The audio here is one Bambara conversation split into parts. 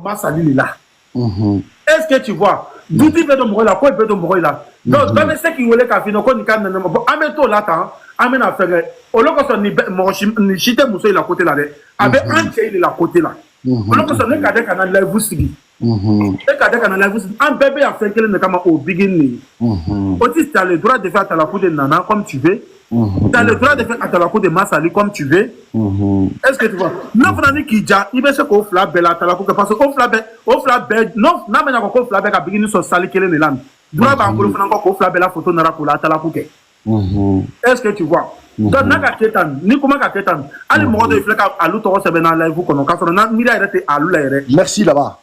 Massali là. Est-ce que tu vois? D'où il veut de mourir là? Quoi il veut de mourir là? Donc, dans ce qui voulait qu'à finir, quand il a dit, amène-toi là, amène à faire. Au lieu que son chité mousso il a côté là, avec un tiers il est là côté là. Au lieu que son cadre canal là, vous suivez. Le cadre canal là, vous suivez. Un bébé a fait qu'il ne come au beginning. Aussi, tu as le droit de faire à la cour de Nana comme tu veux. Tu as le droit de faire à la cour de Massali comme tu veux. Est-ce que tu vois? Non, Frani Kidja, il va se faire au flabé là, parce que au flabé, non, n'a pas encore au flabé à beginning sur Sali qui est le land. Droit à encore encore au flabé la photo n'a pas la talakouke. Est-ce que tu vois? Donc, n'a ketan, ni comment ketan. Allez, moi, de faire à l'autre, c'est bien en live, qu'on a cassé, on a mis à arrêter à l'ouest. Merci là-bas.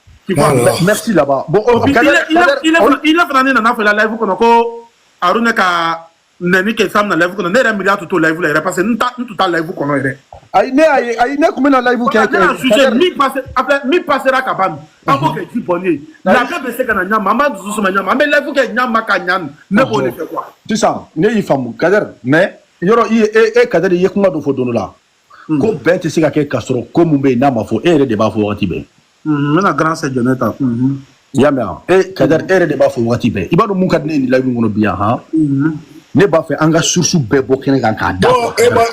Merci là-bas. Bon, il a fait la live, qu'on a encore Aruneka. Nani ke sam na live kono ne milliard tout live là parce que nous tout à live kono ere ay ne comme na live ke sujet mi passer après mi passera kabam encore que tu bonnier la ka se kana nyama mama zuzu ma nyama mais live ke nyama ka nyan ne ko ne fait quoi c'est ça ne y famu Kader mais yoro e Kader ye kuma do fo dono la ko ben te se ka ke kasoro ko mumbe na ma fo ere de ba fo wati be na grand c'est Jonathan yamea e Kader ere de ba fo wati be ibado mun kadne ni live ngono biya ha ne b'a fait an ka source bɛɛ bɔ kɛnɛ kan k'a da.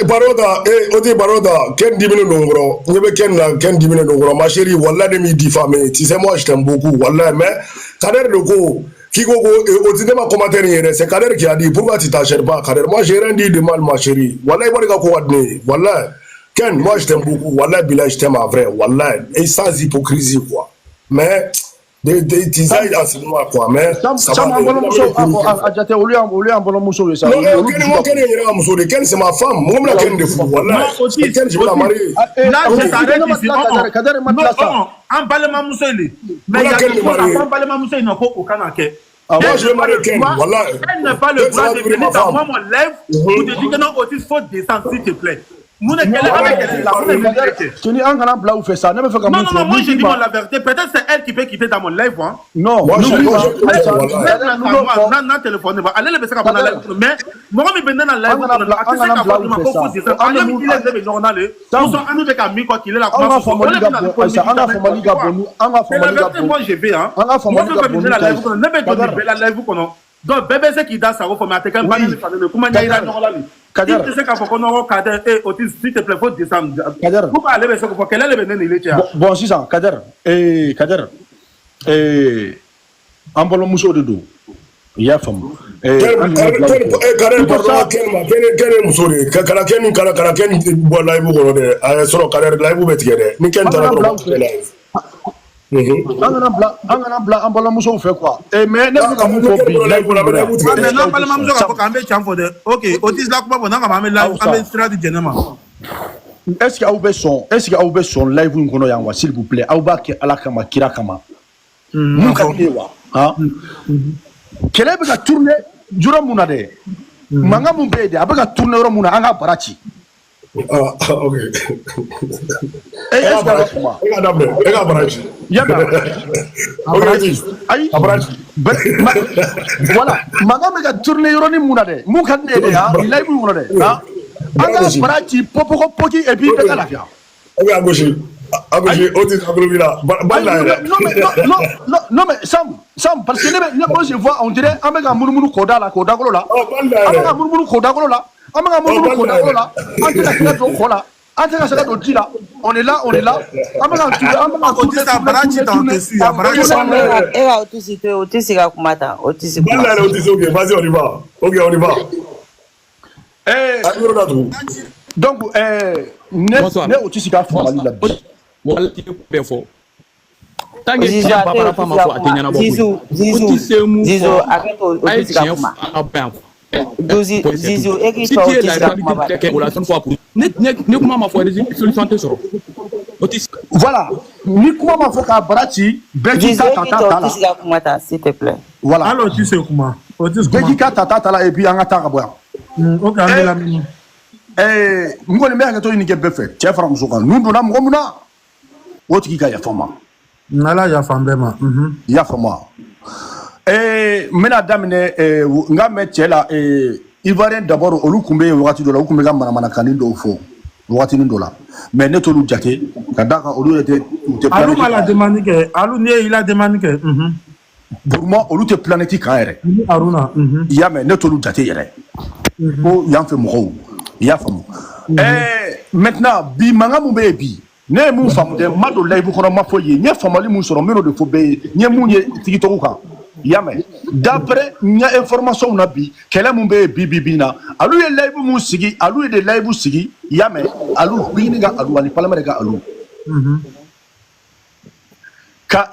Baroda odi Baroda Ken 10 minutes d'ongro ne be Ken la Ken 10 minutes d'ongro ma chérie wallahi de mi diffamé tu sais moi je t'aime beaucoup wallahi mais Kader de go qui go odi ne ma commentaire yere c'est Kader qui a dit pourquoi tu t'achètes pas Kader moi j'ai rien dit de mal ma chérie wallahi bari ka ko wadne wallahi Ken moi je t'aime beaucoup wallahi billah je t'aime en vrai wallahi et sans hypocrisie quoi mais des designs à ce moment quoi mais ça va ajate oli en bon muso ça non Ken ira muso de Ken c'est ma femme moi la Ken de fou voilà Ken je vais la marier là je t'arrête ici Kader matla ça en balema muso li mais il y a en balema muso non ko kana ke moi je vais marier Ken voilà elle n'a pas le droit de venir dans moi mon lève pour te dire que non Otis faut descendre s'il te plaît. Non, non, moi je dis la vérité. Peut-être c'est elle qui peut quitter dans mon live. Non, moi je téléphone. Allez le message à live. Mais moi je vais dans la live. Moi je vais. Donc bébé c'est qui danse ça faut mettre quand même comment il a Kader c'est quand faut qu'on Kader et Otis s'il te plaît faut descendre Kader pourquoi aller mais c'est pour quel est le venir il est bon c'est ça Kader ambolo muso de do ya fam Kader pardon quel muso de kala ken bo live ko de soro Kader live be tigere ni ken tara ko live angana bla ambolo muso fait quoi mais ne ka mu ko bi non pas le muso ka ko ambe chamfo de OK Otis la ko na ka ambe live ambe strategy genema est-ce que au be son live ngono yanwa s'il vous plaît au ba ke ala kama kira kama mu ka lewa ha kele be ka tourner juro muna de manga mu be de abaka tourner ro muna anga barachi ok. Voilà. Madame a tourné Roni Mounade. Moukane, il a eu Mounade. Anga Barachi, Popo Poki et puis la vie. À gauche, Otis Agrobila. Non, mais Sam, parce que moi je vois, on dirait Amega Moumoulou Koda la Kodagolola. Amega Moumoulou Kodagolola. Amega Moumoulou Kodagolola. On est là. Vas-y, on y va. Ok, on y va. Donc, ne Otis ka famali la bi. Wala ti be fo. Tangi ti papa pa ma fo atenya na bobo. Zizo aketo Otis ka kuma. Zizo eki so Otis ka kuma ba. Relation fois pour. Ne kuma ma fo des solutions te soro. Otis. Voilà. Ni kuma ma fo ka Barachi, Beki ka tata Otis ka kuma ta s'il te plaît. Voilà. Alors tu sais comment. Otis Beki ka tata la et puis anga ta ka boya. OK, on la mini. Ngoni me ka to ni ke befe. Che fara muso kan. Nundo na mo muna. Woti ka ya fama. Nala ya fambema. Ya fama. Mena damine nga me chela Ivoirien d'abord olu kumbe wakati do la kumbe ga mana kana kani do fo. waati nin dɔ la mais ne t'olu jate ka d'a kan olu yɛrɛ tɛ Alou m'a la demande que Alou ne il a demandé que pour moi olu tɛ planète kan yɛrɛ Aruna i y'a mɛn ne t'olu jate yɛrɛ ko yan fɛ mɔgɔw i y'a faamu maintenant bi mankan mun bɛ yen bi ne ye mun faamu dɛ n ma don layibu kɔnɔ n ma fɔ ye n ye faamuyali mun sɔrɔ n bɛn'o de fɔ bɛɛ ye n ye mun ye tigitɔgɔw kan i y'a mɛn d'après n ka information na bi kɛlɛ mun bɛ yen bi na alu ye layibu mun sigi alu ye de layibu sigi i y'a mɛn alu bigini ka alu ani parlement ka alu ka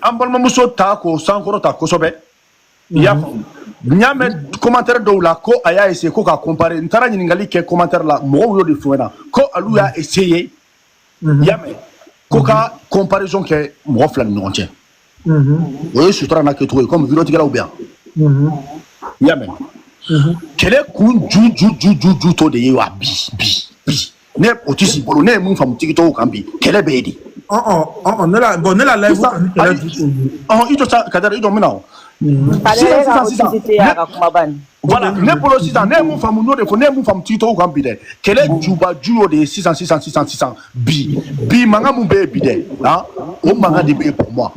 an balimamuso ta k'o sankɔrɔ ta kosɛbɛ i y'a faamu n y'a mɛn commentaire dɔw la ko a y'a essayer ko ka comparer n taara ɲininkali kɛ commentaire la mɔgɔw y'o de fɔ n ɲɛna ko alu y'a essayer i y'a mɛn ko ka comparaison kɛ mɔgɔ fila ni ɲɔgɔn cɛ o ye sutura n'a kɛcogo ye comme vidéotigɛlaw bɛ yan i y'a mɛn kɛlɛ kun ju tɔ de ye wa bi ne o tɛ s'i bolo ne ye mun faamu tigitɔgɔw kan bi kɛlɛ bɛ yen de. ne la live i jɔ sa Kadɛri i jɔ min na o. Voilà ne bolo sisan ne ye mun faamu n'o de fɔ ne ye mun faamu tigitɔgɔw kan bi dɛ kɛlɛ jubaju y'o de ye sisan bi mankan mun bɛ yen bi dɛ o mankan de bɛ yen pour moi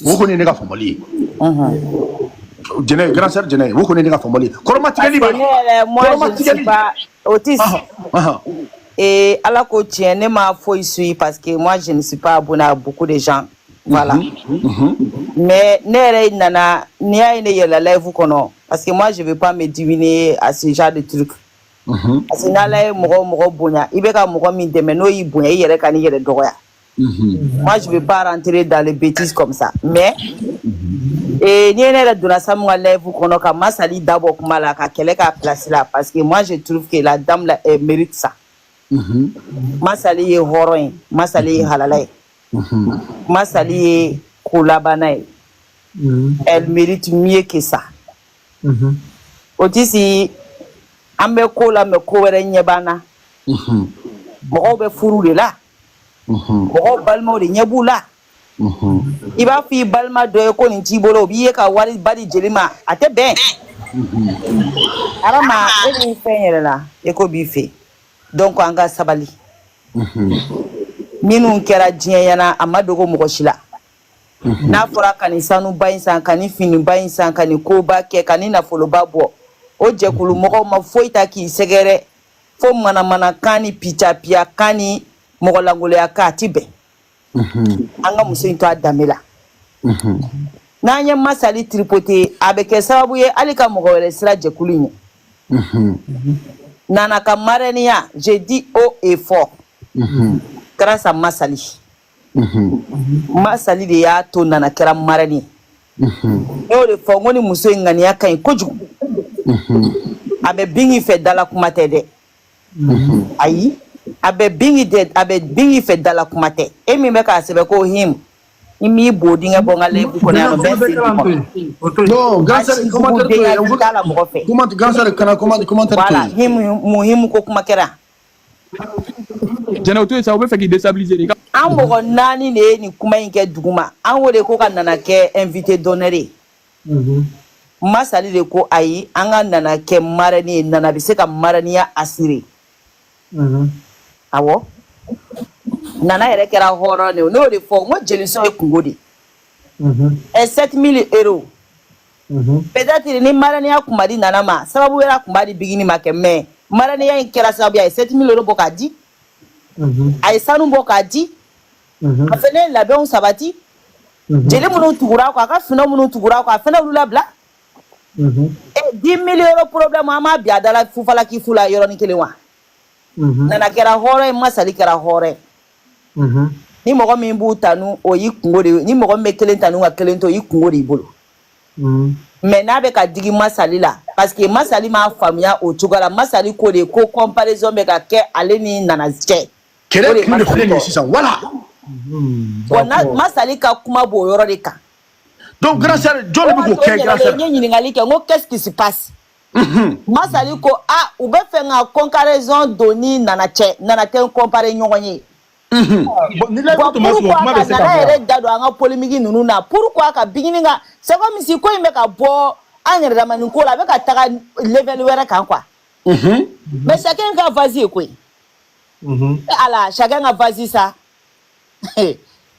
o kɔni ye ne ka faamuyali ye. Jɛnɛ grand sœur Jɛnɛ o kɔni ye ne ka faamuyali ye kɔrɔmatigɛli b'a Otis ala ko tiɲɛ ne ma foyi suit parce que moi je ne suis pas abonné à beaucoup de gens voilà mais ne yɛrɛ nana n'i y'a ye ne yɛlɛ live kɔnɔ parce que moi je veux pas me diviner à ce genre de truc parce que n'ala ye mɔgɔ bonya i bɛ ka mɔgɔ min dɛmɛ n'o y'i bonya i yɛrɛ ka n'i yɛrɛ dɔgɔya moi je veux pas rentrer dans les bêtises comme ça mais ni ne yɛrɛ donna Samu ka live kɔnɔ ka Masali dabɔ kuma la ka kɛlɛ ka place la parce que moi je trouve que la dame là mérite ça. Masali ye hɔrɔn ye Masali ye halala ye Masali ye kolabana ye elle mérite mieux que ça. Otisi an bɛ ko la mais ko wɛrɛ ɲɛ b'an na mɔgɔw bɛ furu de la mɔgɔw balimaw de ɲɛ b'u la i b'a fɔ i balima dɔ ye ko nin t'i bolo o b'i ye ka wari ba di jeli ma a tɛ bɛn arama e b'i fɛn yɛrɛ la e ko b'i fɛ donc an ka sabali minnu kɛra diɲɛ ɲɛna a ma dogo mɔgɔ si la n'a fɔra ka nin sanuba in san ka nin finiba in san ka nin koba kɛ ka nin nafoloba bɔ o jɛkulu mɔgɔw ma foyi ta k'i sɛgɛrɛ fo manamanakan ni picapiakan ni mɔgɔlangoloyakan a ti bɛn an ka muso in to a danbe la n'an ye Masali tripoter a bɛ kɛ sababu ye hali ka mɔgɔ wɛrɛ sira jɛkulu in ɲɛ Nana ka marrainiya je dis haut et fort grâce à Masali Masali de y'a to Nana kɛra marraine ye n'o de fɔ n ko ni muso in ŋaniya ka ɲi kojugu a bɛ bingi fɛ dala kuma tɛ dɛ ayi a bɛ bingi fɛ dala kuma tɛ e min bɛ k'a sɛbɛn ko him i m'i bo dingɛ bɔ n ka lɛbu kɔnɔ yan nɔ bɛɛ sen kɔnɔ non gansɛri commentaire to t'a la mɔgɔ fɛ gansɛri kana commentaire to voilà him ko kuma kɛra Jɛnɛ o to yen sa o bɛ fɛ k'i déstabiliser de. An mɔgɔ 4 de ye nin kuma in kɛ duguma an ko de ko ka Nana kɛ invité d'honneur ye Masali de ko ayi an ka Nana kɛ marraine ye Nana bɛ se ka marrainiya assurer awɔ Nana yɛrɛ kɛra hɔrɔn ye n'o de fɔ n ko jeliso ye kungo de 7000 euros peut-être ni marrainiya kun ma di Nana ma sababu wɛrɛ kun b'a di Bigini ma kɛ mais marrainiya in kɛra sababu ye 7000 euros bɔ k'a di a ye sanu bɔ k'a di a fɛnɛ labɛnw sabati jeli minnu tugura kɔ a ka finɛ minnu tugura kɔ a fɛnɛ olu labila 10 000 euros problème an m'a bi a dala fufalaki fu la yɔrɔnin kelen wa Nana kɛra hɔrɔn ye Masali kɛra hɔrɔn ye ni mɔgɔ min b'u tanu o y'i kungo de ni mɔgɔ min bɛ kelen tanu ka kelen to i kungo de y'i bolo mais n'a bɛ ka digi Masali la parce que Masali m'a faamuya o cogo la Masali ko de ko comparaison bɛ ka kɛ ale ni Nana cɛ kɛlɛ kun de filɛ nin ye sisan voilà bon Masali ka kuma b'o yɔrɔ de kan donc grand sœur jɔn de bɛ k'o kɛ grand sœur n ye ɲininkali kɛ n ko qu'est-ce qui se passe Masali ko u bɛ fɛ ka comparaison don ni Nana cɛ Nana tɛ comparer ɲɔgɔn ye pourquoi ka Nana yɛrɛ da don an ka polémique ninnu na pourquoi ka Bigini ka c'est comme si ko in bɛ ka bɔ an yɛrɛ dama nin ko la a bɛ ka taga level wɛrɛ kan quoi Mais chacun a vas-y quoi. Alors, chacun a vas-y ça.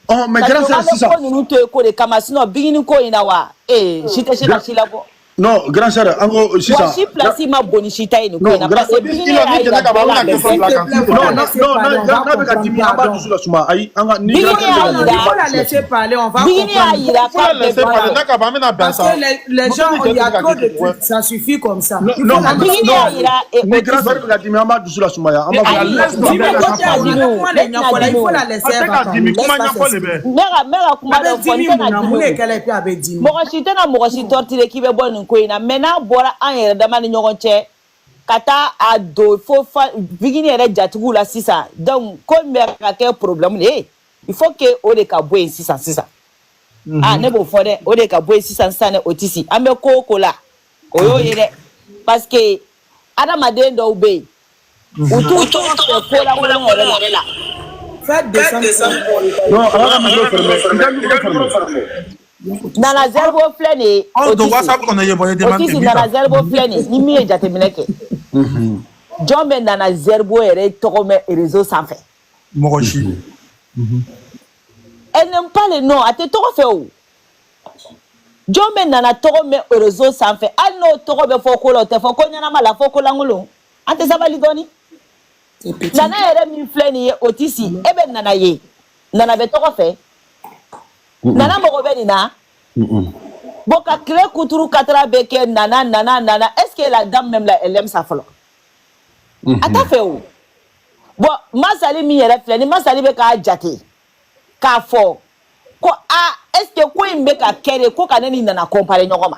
Oh, mais grâce à ça. Nous te connaissons comme sinon bigini ko inawa. Chita chila ko. Non, grand cher, en gros, c'est ça. Si place ma bonichita ino ko na parce que bigini il a dit que n'a pas la question de la cantine. Il faut la laisser parler, on va comprendre. Parce que les gens, il y a trop de trucs, ça suffit comme ça. Non, mais grâce à la il faut la laisser bora an yɛrɛ dama ni ɲɔgɔn cɛ ka taa a don fo bigini yɛrɛ jatigiw la sisan donc ko min bɛ ka kɛ problème de il faut que o de ka bɔ yen sisan ne b'o fɔ dɛ o de ka bɔ yen sisan ne o tɛ si an bɛ ko o ko la o y'o ye dɛ parce que adamaden dɔw bɛ yen u t'u tɔgɔ fɛ ko lankolon yɛrɛ la. Faites descendre. Non, ala ka micro fermé. Nana Zerbo flene on do WhatsApp kono ye boye demande bi Nana Zerbo flene ni mi jateminɛ kɛ jɔn bɛ Nana Zerbo yɛrɛ tɔgɔ mɛn réseau sanfɛ mɔgɔ si elle n'aime pas les noms a tɛ tɔgɔ fɛ o jɔn bɛ Nana tɔgɔ mɛn réseau sanfɛ hali n'o tɔgɔ bɛ fɔ ko la o tɛ fɔ ko ɲɛnama la fɔ ko lankolon an tɛ sabali dɔɔni Nana yɛrɛ min filɛ nin ye o tɛ si e bɛ Nana ye Nana bɛ tɔgɔ fɛ Nana mɔgɔ bɛ nin na bon ka créer kuturu katara bɛ kɛ nana est-ce que la dame même là elle aime ça fɔlɔ a t'a fɛ o bon Masali min yɛrɛ filɛ ni Masali bɛ k'a jate k'a fɔ ko est-ce que ko in bɛ ka kɛ de ko ka ne ni Nana comparer ɲɔgɔn ma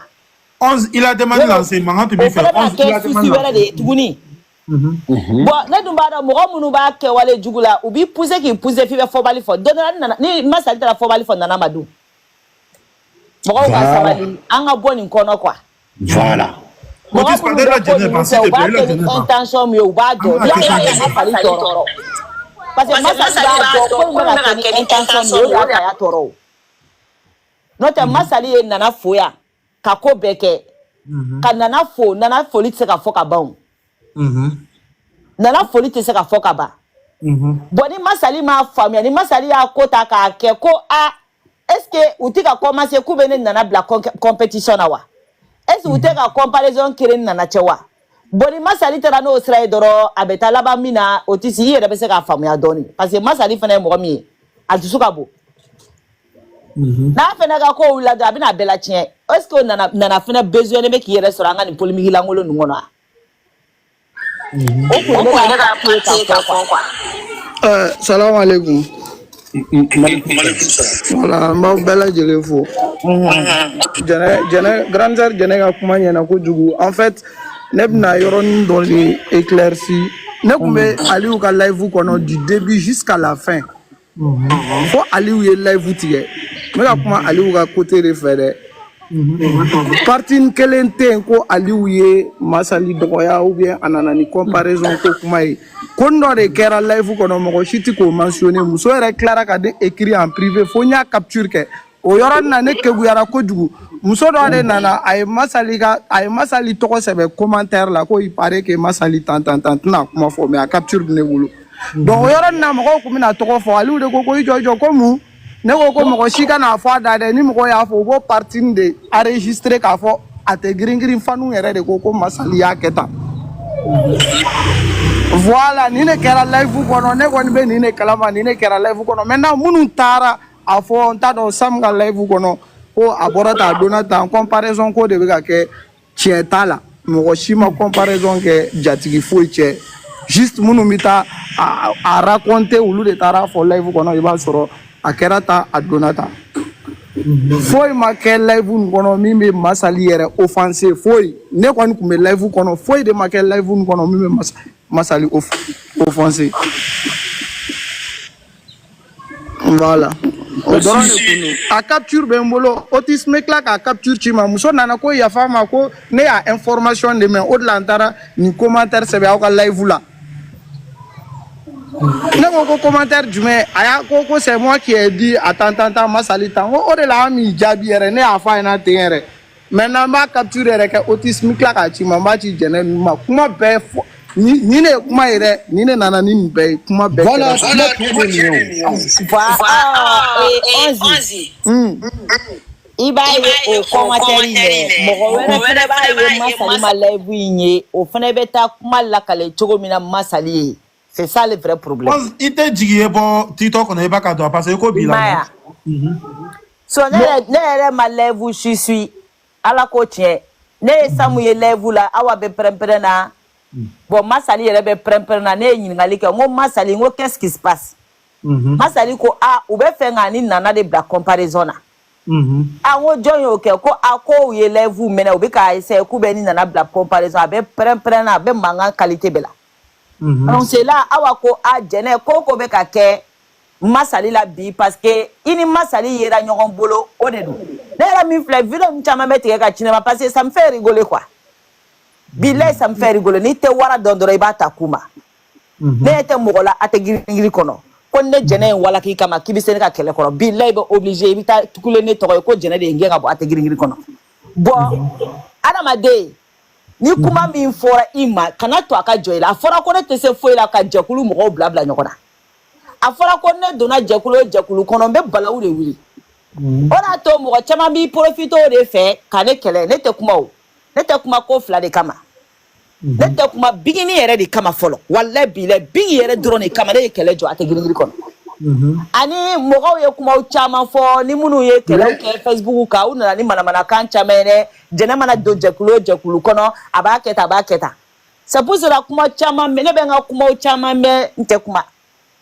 11 il a demandé l'enseignement quand tu lui fais 11 il a demandé wɛrɛ de ye tuguni bon ne dun b'a dɔn mɔgɔ minnu b'a kɛ wale jugu la u b'i pousser k'i pousser f'i bɛ fɔbali fɔ don dɔ la ni Masali taara fɔbali fɔ Nana ma dun mɔgɔw ka sabali an ka bɔ nin kɔnɔ quoi voilà mɔgɔ minnu bɛ bɔ nin fɛ u b'a kɛ ni intention min ye u b'a dɔn n'i y'a ye Masali tɔɔrɔ parce que Masali b'a dɔn ko in bɛ ka kɛ ni intention min ye o de y'a kɛ a y'a tɔɔrɔ o n'o tɛ Masali ye Nana fo yan ka ko bɛɛ kɛ ka Nana fo Nana foli tɛ se ka fɔ ka ban o Nana foli tɛ se ka fɔ ka ban bon ni Masali m'a faamuya ni Masali y'a ko ta k'a kɛ ko est-ce que u tɛ ka commencer k'u bɛ ne Nana bila compétition na wa est-ce que u tɛ ka comparaison kɛ ni Nana cɛ wa bon ni Masali taara n'o sira ye dɔrɔn a bɛ taa laban min na o tɛ se i yɛrɛ bɛ se k'a faamuya dɔɔni parce que Masali fana ye mɔgɔ min ye a dusu ka bon n'a fana ka ko wulila dɔrɔn a bɛna a bɛɛ la tiɲɛ est-ce que Nana fana besoin bɛ k'i yɛrɛ sɔrɔ an ka nin polémique lankolon ninnu kɔnɔ wa Salam alaikum. Voilà, ma belle Jelefo. Grande sœur Jenega kuma ɲɛna kojugu. En fait, ne bɛna yɔrɔnin dɔ de éclairci. Ne kun bɛ Aliou ka live kɔnɔ du début jusqu'à la fin. Fo Aliou ye live tigɛ. Ne ka kuma Aliou ka côté de fɛ dɛ. Parti kelen tɛ yen ko Aliou ye Masali dɔgɔya ou bien a nana ni comparaison ko kuma ye ko dɔ de kɛra live kɔnɔ mɔgɔ si tɛ k'o mentionner muso yɛrɛ tilara ka ne écrit en privé fo n y'a capture kɛ o yɔrɔ nin na ne keguyara kojugu muso dɔ de nana a ye Masali tɔgɔ sɛbɛn commentaire la ko il paraît que Masali tan tɛna kuma fɔ mais a capture bɛ ne bolo donc o yɔrɔ nin na mɔgɔw tun bɛna tɔgɔ fɔ Aliou de ko i jɔ ko mun ne ko ko mɔgɔ si kana fɔ a da dɛ ni mɔgɔ y'a fɔ u b'o parti de enregistrer k'a fɔ a tɛ girin fanu yɛrɛ de ko Masali y'a kɛ tan voilà ni ne kɛra live kɔnɔ ne kɔni bɛ nin de kalama ni ne kɛra live kɔnɔ maintenant minnu taara a fɔ n t'a dɔn Sam ka live kɔnɔ ko a bɔra tan a donna tan comparaison ko de bɛ ka kɛ tiɲɛ t'a la mɔgɔ si ma comparaison kɛ jatigi foyi cɛ juste minnu bɛ taa a raconter olu de taara fɔ live kɔnɔ i b'a sɔrɔ a kɛra tan a donna tan foyi ma kɛ live nin kɔnɔ min bɛ Masali yɛrɛ offenser foyi ne kɔni tun bɛ live kɔnɔ foyi de ma kɛ live nin kɔnɔ min bɛ Masali offenser voilà o dɔrɔn de kun don a capture bɛ n bolo Otis bɛ tila k'a capture ci ma muso nana ko yafa ma ko ne y'a information de mɛn o de la n taara nin commentaire sɛbɛn aw ka live la ne ko commentaire jumɛn a y'a ko c'est moi qui ai dit attends Masali tan ko o de la an m'i jaabi yɛrɛ ne y'a fɔ a ɲɛna ten yɛrɛ maintenant n b'a capture yɛrɛ kɛ autisme tila k'a ci ma n b'a ci jɛnɛ ninnu ma kuma bɛɛ fɔ ni ne ye kuma yɛrɛ ni ne nana ni nin bɛɛ ye kuma bɛɛ voilà i b'a ye o commentaire yɛrɛ mɔgɔ wɛrɛ fɛnɛ b'a ye Masali ma live in ye o fɛnɛ bɛ taa kuma lakale cogo min na Masali ye c'est ça le vrai problème. I tɛ jigi ye bɔ TikTok kɔnɔ i b'a ka dɔn parce que ko b'i la. So ne yɛrɛ ma live suis ala ko tiɲɛ ne ye Samu ye live la awa bɛ pɛrɛn-pɛrɛn na bon Masali yɛrɛ bɛ pɛrɛn-pɛrɛn na ne ye ɲininkali kɛ n ko Masali n ko qu'est-ce qui se passe Masali ko u bɛ fɛ ka ni Nana de bila comparaison na n ko jɔn y'o kɛ ko ko u ye live minɛ u bɛ k'a essayer k'u bɛ ni Nana bila comparaison a bɛ pɛrɛn-pɛrɛn na a bɛ mankan qualité bɛɛ la donc c'est là awa ko jɛnɛ ko bɛ ka kɛ Masali la bi parce que i ni Masali yera ɲɔgɔn bolo o de don ne yɛrɛ min filɛ vidéo min caman bɛ tigɛ ka ci ne ma parce que ça me fait rigoler quoi billahi ça me fait rigoler n'i tɛ wara dɔn dɔrɔn i b'a ta kuma ne tɛ mɔgɔ la a tɛ girin kɔnɔ ko ne jɛnɛ ye wala k'i kama k'i bɛ se ne ka kɛlɛ kɔrɔ billahi bɛ obligé i bɛ taa tukule ne tɔgɔ ye ko jɛnɛ de ye n gɛn ka bɔ a tɛ girin kɔnɔ bon adamaden ni kuma min fɔra i ma kana to a ka jɔ i la a fɔra ko ne tɛ se foyi la ka jɛkulu mɔgɔw bila ɲɔgɔn na a fɔra ko ne donna jɛkulu kɔnɔ n bɛ balawu de wuli o y'a to mɔgɔ caman b'i profite o de fɛ ka ne kɛlɛ ne tɛ kuma ko fila de kama ne tɛ kuma bigini yɛrɛ de kama fɔlɔ walahi billahi bigi yɛrɛ dɔrɔn de kama ne ye kɛlɛ jɔ a tɛ girin kɔnɔ ani mɔgɔw ye kumaw caman fɔ ni minnu ye kɛlɛw kɛ Facebook kan u nana ni manamanakan caman ye dɛ jɛnɛ mana don jɛkulu kɔnɔ a b'a kɛ tan c'est pour cela kuma caman mɛ ne bɛ n ka kumaw caman mɛn n tɛ kuma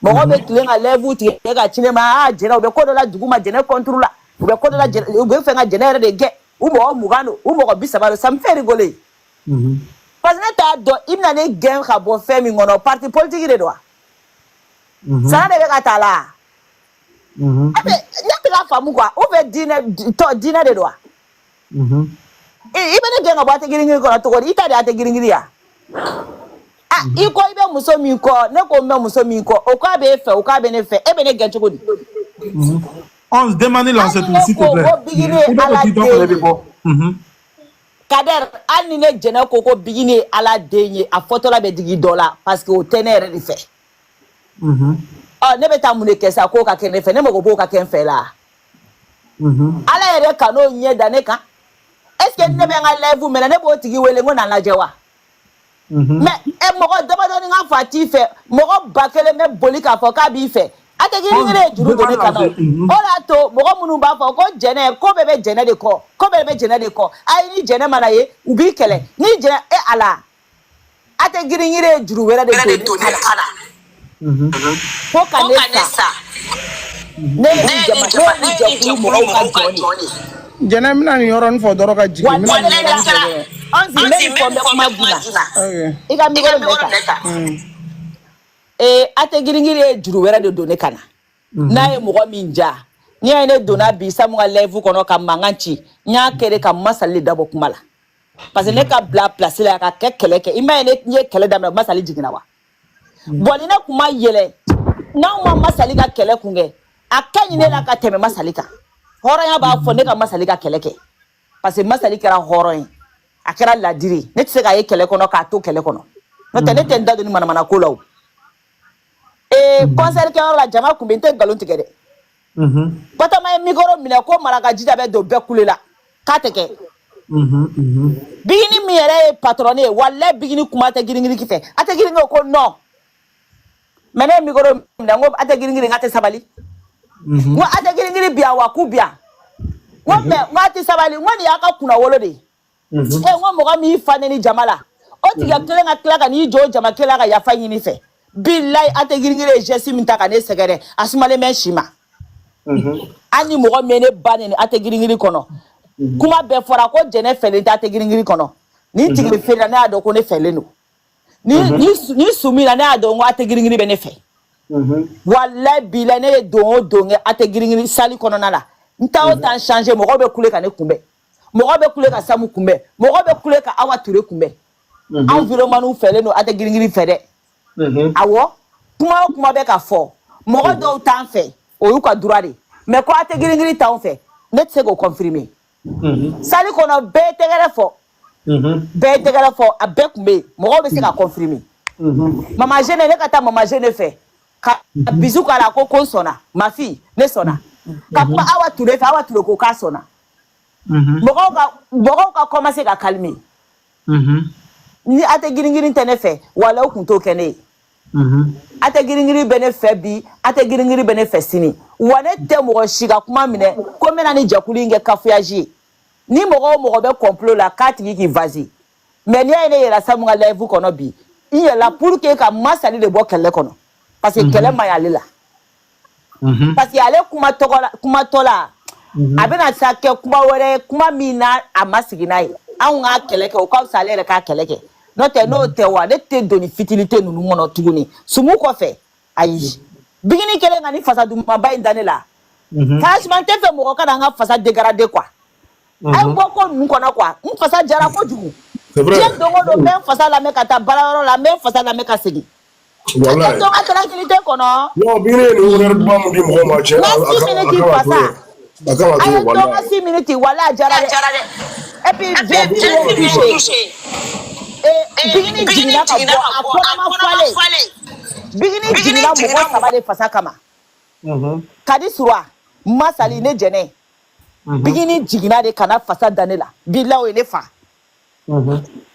mɔgɔ bɛ tilen ka lèvre tigɛ ka ci ne ma jɛnɛ u bɛ ko dɔ la dugu ma jɛnɛ contre la u bɛ ko dɔ la u bɛ fɛ ka jɛnɛ yɛrɛ de gɛn u mɔgɔ 20 don u mɔgɔ 30 don ça me fait rigoler parce que ne t'a dɔn i bɛna ne gɛn ka bɔ fɛn min kɔnɔ parti politique de don wa sana de bɛ ka taa la ne tɛ ka faamu quoi ou bien diinɛ de don wa i bɛ ne gɛn ka bɔ a tɛ girin kɔnɔ cogo di i ta de a tɛ girin ya i ko i bɛ muso min kɔ ne ko n bɛ muso min kɔ o k'a bɛ e fɛ o k'a bɛ ne fɛ e bɛ ne gɛn cogo di on se demande lancer tout s'il te plaît Kader hali ni ne jɛnɛ ko bigini ye ala den ye a fɔtɔla bɛ digi dɔ la parce que o tɛ ne yɛrɛ de fɛ ne bɛ taa mun de kɛ sa k'o ka kɛ ne fɛ ne mago b'o ka kɛ n fɛ la ala yɛrɛ ka n'o ɲɛ da ne kan est ce que ne bɛ n ka live minɛ ne b'o tigi wele n ko na lajɛ wa mais mɔgɔ damadɔni ka fa t'i fɛ mɔgɔ 1000 bɛ boli k'a fɔ k'a b'i fɛ a tɛ girin ye juru don ne kan o y'a to mɔgɔ minnu b'a fɔ ko jɛnɛ ko bɛɛ bɛ jɛnɛ de kɔ ko bɛɛ bɛ jɛnɛ de kɔ ayi ni jɛnɛ mana ye u b'i kɛlɛ ni jɛnɛ ala a tɛ girin ye juru wɛrɛ de don ne kan ko ka ne sa ne ye jɛkulu mɔgɔw ka jɔn ye jɛnɛ bɛna nin yɔrɔnin fɔ dɔrɔn ka jigin ne fɔ bɛ kuma dina i ka micro minɛ ta a tɛ girin ye juru wɛrɛ de don ne kan n'a ye mɔgɔ min ja n'i y'a ye ne donna bi Samu ka live kɔnɔ ka mankan ci n y'a kɛ ka Masali dabɔ kuma la parce que ne ka bila place la ka kɛ kɛlɛ kɛ i m'a ye ne ye kɛlɛ daminɛ Masali jiginna wa bon ni ne kun ma yɛlɛ n'anw ma Masali ka kɛlɛ kun kɛ a ka ɲi ne la ka tɛmɛ Masali kan hɔrɔnya b'a fɔ ne ka Masali ka kɛlɛ kɛ parce que Masali kɛra hɔrɔn ye a kɛra ladiri ne tɛ se k'a ye kɛlɛ kɔnɔ k'a to kɛlɛ kɔnɔ n'o tɛ ne tɛ n da don ni manamana ko la o concert kɛyɔrɔ la jama kun bɛ n tɛ nkalon tigɛ dɛ Batama ye micro minɛ ko marakaji da bɛ don bɛɛ kule la k'a tɛ kɛ bigini min yɛrɛ ye patron ye walahi bigini kuma tɛ girin fɛ a tɛ girin ko non mais ne ye micro minɛ n ko a tɛ girin a tɛ sabali n ko a tɛ girin bi wa k'u bi yan n ko mais n ko a tɛ sabali n ko nin y'a ka kunna wolo de ye n ko mɔgɔ min y'i fa ni jama la o tigi ka tila ka n'i jɔ jama kelen ka yafa ɲini fɛ billahi a tɛ girin ye geste min ta ka ne sɛgɛrɛ a sumalen bɛ si ma ani mɔgɔ min ne ba ni a tɛ girin kɔnɔ kuma bɛɛ fɔra ko jɛnɛ fɛlen tɛ a tɛ girin kɔnɔ ni tigi feere ne y'a dɔn ko ne fɛlen don ni sumi na ne y'a dɔn ko a tɛ girin bɛ ne fɛ wallahi billahi ne ye don o don kɛ a tɛ girin sali kɔnɔna la n taa o taa changer mɔgɔ bɛ kule ka ne kunbɛn mɔgɔ bɛ kule ka Samu kunbɛn mɔgɔ bɛ kule ka Awa Ture kunbɛn environnement fɛlen don a tɛ girin fɛ dɛ awɔ kuma o kuma bɛ ka fɔ mɔgɔ dɔw t'an fɛ o y'u ka droit de mais ko a tɛ girin t'anw fɛ ne tɛ se k'o confirmer sali kono be tegere fo a be kumbe mo be se ka confirmer mama jeune ne kata mama jeune fait ka bisu kala ko sona ma fille ne sona ka kuma awa ture ko ka sona mo ka commencer ka calmer ni ate giringiri tene fe wala o kunto kene ate giringiri bene fe bi ate giringiri bene fe sini wane te mo shiga kuma mine ko mena ni jakuli nge kafuyaji ni mo be complot la kati ki vazi mais ni ene yela samunga live kono bi il la pour que ka masali de bo kele kono parce que kele mayale la parce que ale kuma tola abena sake kuma wore kuma mina amasiginayi an ga kele ke o ka salere ka kele ke no te wa de te doni fitilité nunu mono tuguni sumu ko fe ayi bigini kele ngani fasa du maba indanela franchement te fe mo ka nga fasa dégrader quoi ay boko nu kono quoi un fasa jara ko jugu c'est vrai je dongo do même fasa la me kata balaro la même fasa la me ka segi wallahi donc tranquillité kono non bigini ni wona ba mo di mo ma che ay donc 6 minutes wala jara et puis j'ai touché bigini jigina ka bo akona fale bigini jigina mo sabale fasa kama kadi surwa masali ne jene bigini jigina de kana fasa danela bilawo ele fa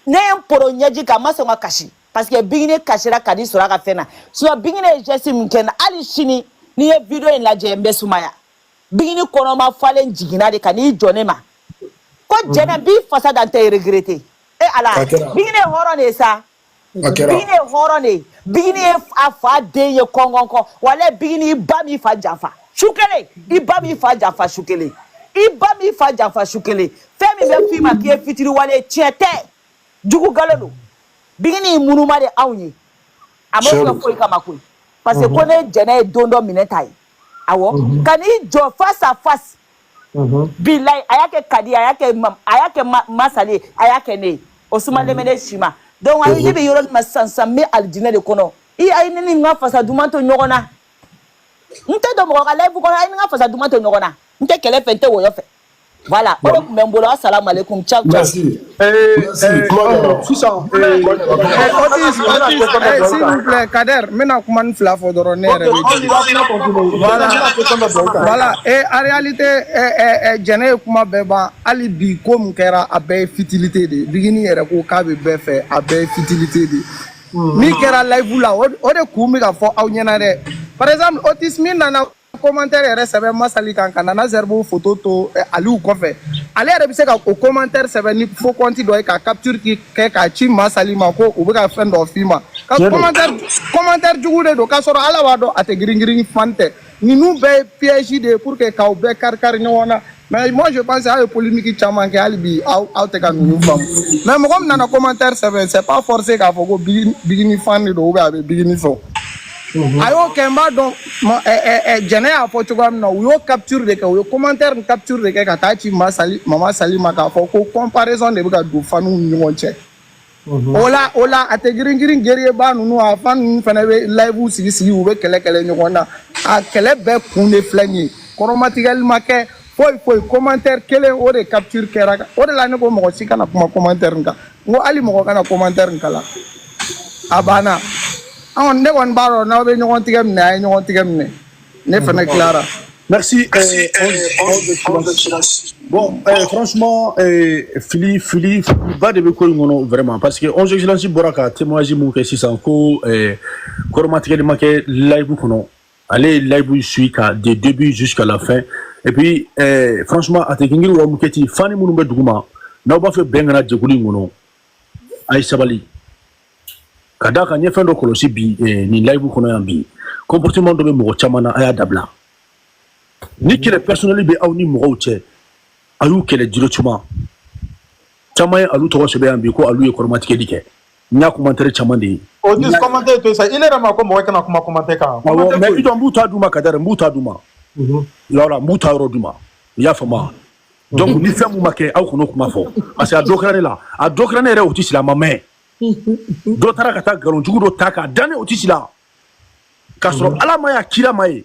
ne poro nyaji ka masoma kashi parce que bigini kashira kadi surwa ka fena so bigini jesi mkena ali shini ni e video en la jembe sumaya bigini kono ma fale jigina de kani jonema ko jene bi fasa dante regretter ala bigine horone sa bigine horone bigine afa de ye kongonko wala bigine bami fa jafa shukele ibami fa jafa shukele ibami fa jafa shukele femi be fi ma ki fitiri wale tiete jugu galolo bigine munuma de awnyi amoka ko kama ko parce que kone jene dondo minetai awo kani jo face à face bilai ayake kadi ayake masali ayake ne osuma de mene shima donc ayi be yoro ma sansa me aljina de kono I ay ni nga fasa dumanto nyogona nte do mo ka live kono ay nga fasa dumanto nyogona nte kele fente wo yo fe voilà o ko membolo assalamu alaikum ciao ciao merci s'il vous plaît Kader mena kuma fla fo doro nere voilà et en réalité jene kuma beba ali bi comme kera abe futilité de bigini yere ko ka be fe abe futilité de mi kera live la o de kumi ka fo aw nyana de par exemple autisme nana commentaire rebe masali kan kana zerbo photo to aliou ko fe ale rebe se ka o commentaire sebe ni fo konti do ka capture ki ke ka chi masali ma ko o be ka friend of fima ka commentaire jugude do ka soro ala wado ate giringiring fante ni nous be piège de pour que ka o be kar nyona mais moi je pense à une polémique chaman ke alibi au te ka nous fam mais mo comme nana commentaire sebe c'est pas forcé ka fo go bigini fan do o be bigini fo ayo kemba donc jene a Portugal no yo capture de yo commentaire capture de ka tachi mama salima ka fo ko comparaison de ka do fanu nyonche ola ate giringirin gerie ba nu a fan fana be live sigi u be kele nyona a kele be kunde flani chromatiquement ke foi commentaire kele o de capture kera o de la ne ko mo sika na kuma commentaire nka ngo ali mo kana commentaire nka la abana on ne on baro na be ñogon tigam ne fana clara merci bon franchement Philippe ba de be ko ngono vraiment parce que on excellence boraka témoignage mon que 600 ko coromatiquement que live kono aller live suit de début jusqu'à la fin et puis franchement atekingi wa muketi fani munu be duguma na ba fe bengana jeguli ngono ay sabali kadaka nyefe ndo kolosi bi ni live kono yambi comportement do be mo chamana aya dabla ni kele personnel be aw ni mo che ayu kele directement chamay alu to so be yambi ko alu e kormatike dike nya commentaire chamande o dis commentaire to ça il est ma ko mo kana kuma commentaire ka mais idon buta duma kadare buta duma lora buta ro duma ya fama donc ni femu make aw kono kuma fo parce que a dokrane re o ti sila mame do tara kata galon jugu do taka dane o tisila kasro ala maya kila mai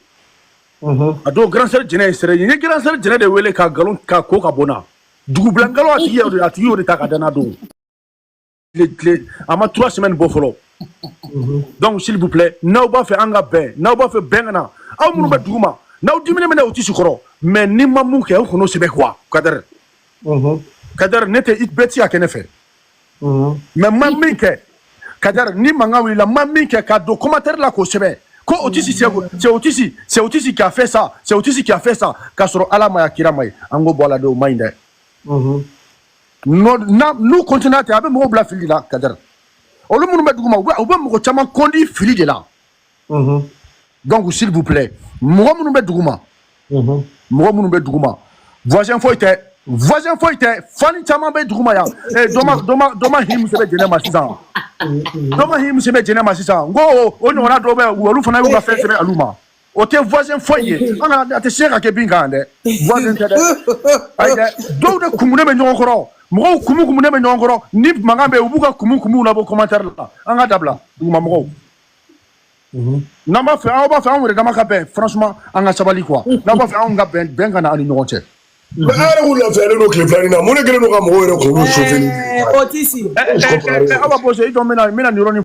ado grand sœur jene sere ni grand sœur jene de wele ka galon ka ko ka bona dugu blankalo a tigi de ta ka dana don ama 3 semaines bo folo donc s'il vous plaît n'aw b'a fait anga ben n'aw b'a fait ben na aw munu be duguma n'aw dimine mena uti sukoro mais ni ma mun ke o kono sebe quoi kadar kadar nete it beti akene fe mais ma min ke kadar ni manga wi la ma min ke ka do commentaire la ko sebe ko otisi c'est otisi qui a fait ça c'est otisi qui a fait ça kasoro ala ma yakira mai ango bola do mainde nous continuons à avoir mon bla fili là kadar olu munu be duguma ou be mo chama kondi fili de là donc s'il vous plaît mo munu be duguma voisin foi te fani chama be duguma ya doma him se be jene masisa doma him se be jene masisa ngo o no na do be olu fana be fa se be aluma o te voisin foi ye ana te sheka ke binga ande voisin te aide do de kumune be nyokoro mo kumune be nyokoro ni manga be ubuka kumu na bo commentaire la anga dabla duguma mo n'a pas fait on va faire un regard capé franchement anga sabali quoi n'a pas fait un gars ben kana ani nyonche mais ara ou la faire no clé na mo ne gele no ka mo were ko no chauffer Otisi on va poser donc mena neurone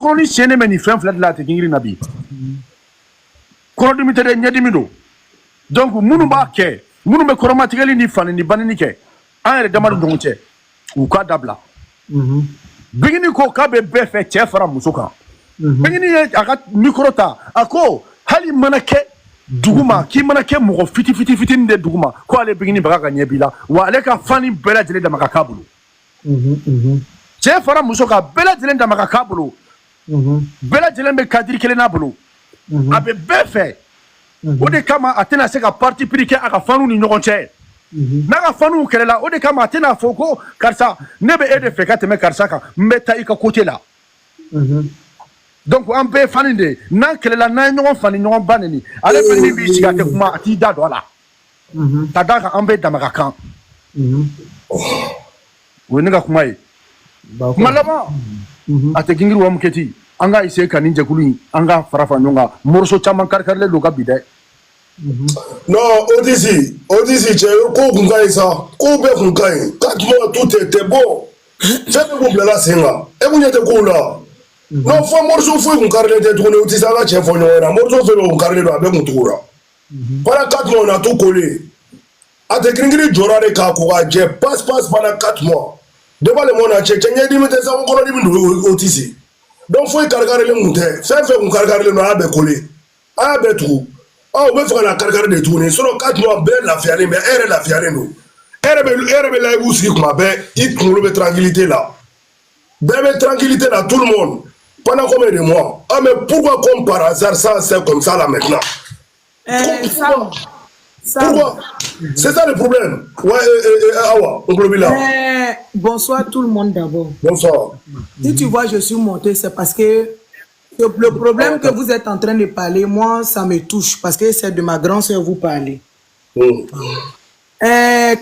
Koni sene meni fem flat la te ngiri nabi kono dimi tere nyadimi do donc munu ba ke munu be koroma tigeli ni fani ni banini ke an yɛrɛ damadu ɲɔgɔn cɛ u ka dabila bigini ko k'a bɛ bɛɛ fɛ cɛ fara muso kan bigini ye a ka micro ta a ko hali mana kɛ duguma k'i mana kɛ mɔgɔ fitinin de duguma ko ale bigini baga ka ɲɛ b'i la wa ale ka fani bɛɛ lajɛlen dama ka k'a bolo cɛ fara muso kan bɛɛ lajɛlen dama ka k'a bolo bɛɛ lajɛlen bɛ kadiri kelen n'a bolo a bɛ bɛɛ fɛ o de kama a tɛna se ka parti pris kɛ a ka faniw ni ɲɔgɔn cɛ n'a ka faniw kɛlɛla o de kama a tɛna fɔ ko karisa ne bɛ e de fɛ ka tɛmɛ karisa kan n bɛ taa i ka côté la donc an bɛɛ fani de n'an kɛlɛla n'an ye ɲɔgɔn fani ɲɔgɔn ba neni ale fɛnɛ min b'i sigi a tɛ kuma a t'i da don a la ka d'a kan an bɛɛ dama ka kan o ye ne ka kuma ye kuma laban a tɛ gingiri wa mun kɛ ten an ka essayer ka nin jɛkulu in an ka fara fara ɲɔgɔn kan morceau caman kari-karilen don ka bi dɛ non Odisi cɛ ko kun ka ɲi sa ko bɛɛ kun ka ɲi ka tuma tout tɛ bon fɛn bɛɛ kun bilala sen kan e kun ɲɛ tɛ kow la non fɔ morceau foyi kun karilen tɛ tuguni o tɛ se an ka cɛ fɔ ɲɔgɔn ɲɛna morceau fɛn bɛɛ kun karilen don a bɛɛ kun tugura pendant 4 mois on a tout collé a tɛ girin-girin jɔra de k'a ko k'a jɛ passe pendant 4 mois débat le monde cɛ ɲɛdimi tɛ sa ko kɔnɔdimi don Otisi donc foyi kari-karilen kun tɛ fɛn fɛn kun kari-karilen don a y'a bɛɛ collé a y'a bɛɛ tugu u bɛ fɛ ka na kari-kari de tuguni sinon 4 mois bɛɛ lafiyalen bɛ e yɛrɛ lafiyalen don e yɛrɛ bɛ layibu sigi kuma bɛɛ i kunkolo bɛ tranquillité la bɛɛ bɛ tranquillité la tout le monde pendant combien de mois ah mais pourquoi comme par hasard ça c'est comme ça là maintenant pourquoi c'est ça le problème ouais Awa on peut là bonsoir tout le monde d'abord bonsoir si tu vois je suis monté c'est parce que le problème que vous êtes en train de parler, moi, ça me touche parce que c'est de ma grande sœur vous parlez.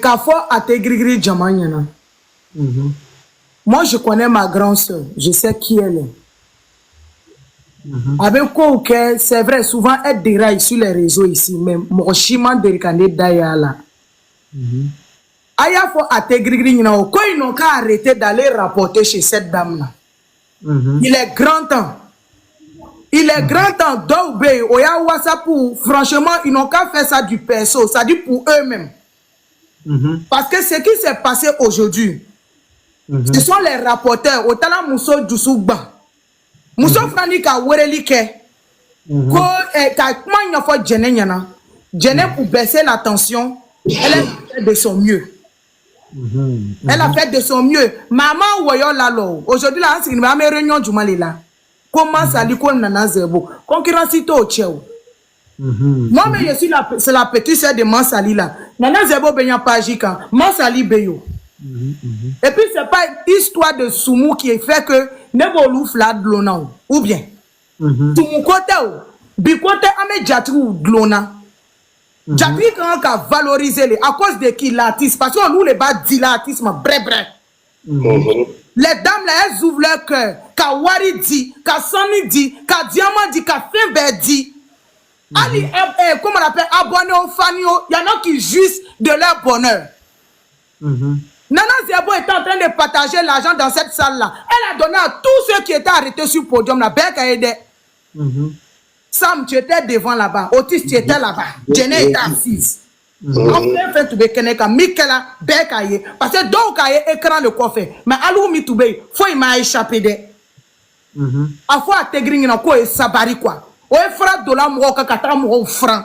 Kafo Ategrigri Djamanyana. Moi, je connais ma grande sœur. Je sais qui elle est. Avec quoi, c'est vrai, souvent, elle déraille sur les réseaux ici, mais mon chiman de Rikane Dayala. Aya fo Ategrigri Nina, quand ils n'ont qu'à arrêter d'aller rapporter chez cette dame-là. Il est grand temps. Il est grand temps d'obéir au WhatsApp pour, franchement, ils n'ont qu'à faire ça du perso, ça dit pour eux-mêmes. Parce que ce qui s'est passé aujourd'hui, ce sont les rapporteurs, au Tala Mousso Djoussougba. Mousso Frani ka Werelike, ko ka comment faut Djene Nyana, Djene pour baisser la tension, elle a fait de son mieux. Elle a fait de son mieux. Maman Woyo Lalo, aujourd'hui là, c'est une réunion du Malila. Comment ça dit qu'on a zéro concurrence au tchèo. Moi mais je suis c'est la petite sœur de Mansali là. Nana Zebo Benyan Pajika, Massali Beyo. Et puis, c'est pas histoire de Soumou qui fait que Nebolu Flad Glona ou bien. Soumou Kote ou, Bikote Ame Djatrou Glona. Djatri quand on a valorisé les, à cause de qui l'artiste, parce que nous les bas dit l'artiste, bref. Les dames là, elles ouvrent leur cœur. Ka Wari dit, Ka Sami dit, Ka Diamant dit, Ka Fembe dit. Ali, comment on appelle, abonnés aux fanio, il y en a qui jouissent de leur bonheur. Nana Zebo est en train de partager l'argent dans cette salle-là. Elle a donné à tous ceux qui étaient arrêtés sur le podium. La Bek a aidé. Sam, tu étais devant là-bas. Otis, tu étais là-bas. Jenny était assise. Enfin, fait tout Keneka, Mikela, Bek a aidé. Parce que donc, il y a écran le coffre. Mais Alou Mitoubé, faut il m'a échappé de. A fois à Tegring, il quoi, sabari quoi. Ou un franc dollar, moi, kakata, moi, franc.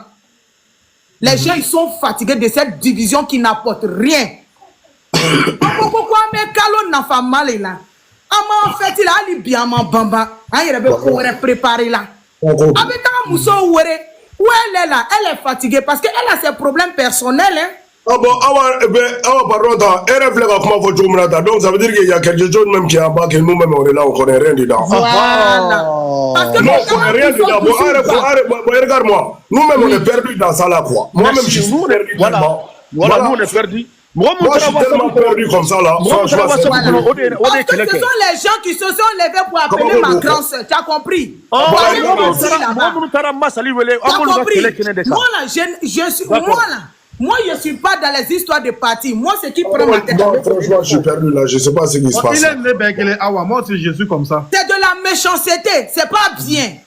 Les gens, ils sont fatigués de cette division qui n'apporte rien. Pourquoi me calo n'a pas mal là? En fait, il a li bien mon bamba. Il avait préparé là. Avec un mousseau où elle est là, elle est fatiguée parce qu'elle a ses problèmes personnels. Ah bon, pardon, elle réfléchit à comment faut jouer. Donc ça veut dire qu'il y a quelque chose même qui est en bas que nous-mêmes on est là, on connaît rien dedans. Voilà. Parce que non, on connaît rien dedans. Regarde-moi, nous-mêmes on est perdus dans ça là quoi. Moi-même je suis perdu. Voilà, nous on est perdus. Moi, je suis tellement perdu comme ça, là. Franchement, parce que ce sont les gens qui se sont levés pour appeler ma grande soeur. Tu as compris? Tu as compris? Moi, je ne suis pas dans les histoires de partis. Moi, c'est qui prend ma tête. Franchement, je suis perdu là. Je ne sais pas ce qui se passe. Moi aussi, je suis comme ça. C'est de la méchanceté. C'est pas bien.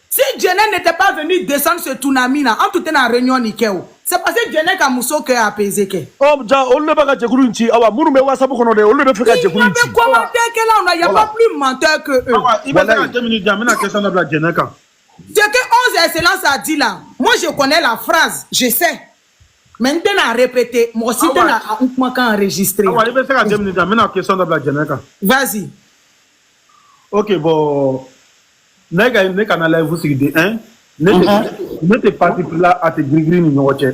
Si Djené n'était pas venu descendre ce tsunami là, en tout cas dans la réunion Nikeo, c'est parce que Djené a moussé que a apaisé que. Oh, on ne va pas dire que tu as mouru mais WhatsApp qu'on a on ne peut pas dire que il y a commenté que là il n'y a pas plus menteur que eux. Il va faire 2 minutes d'amener la question de la Djené. Ce que 11 Excellences a dit là, moi je connais la phrase, je sais. Maintenant à répéter, moi aussi tu as enregistré. Il va faire 2 minutes d'amener la question de la Djené. Vas-y. Ok, bon. Ne kana live vous sigide hein ne te parti là à te grigri ni nyoche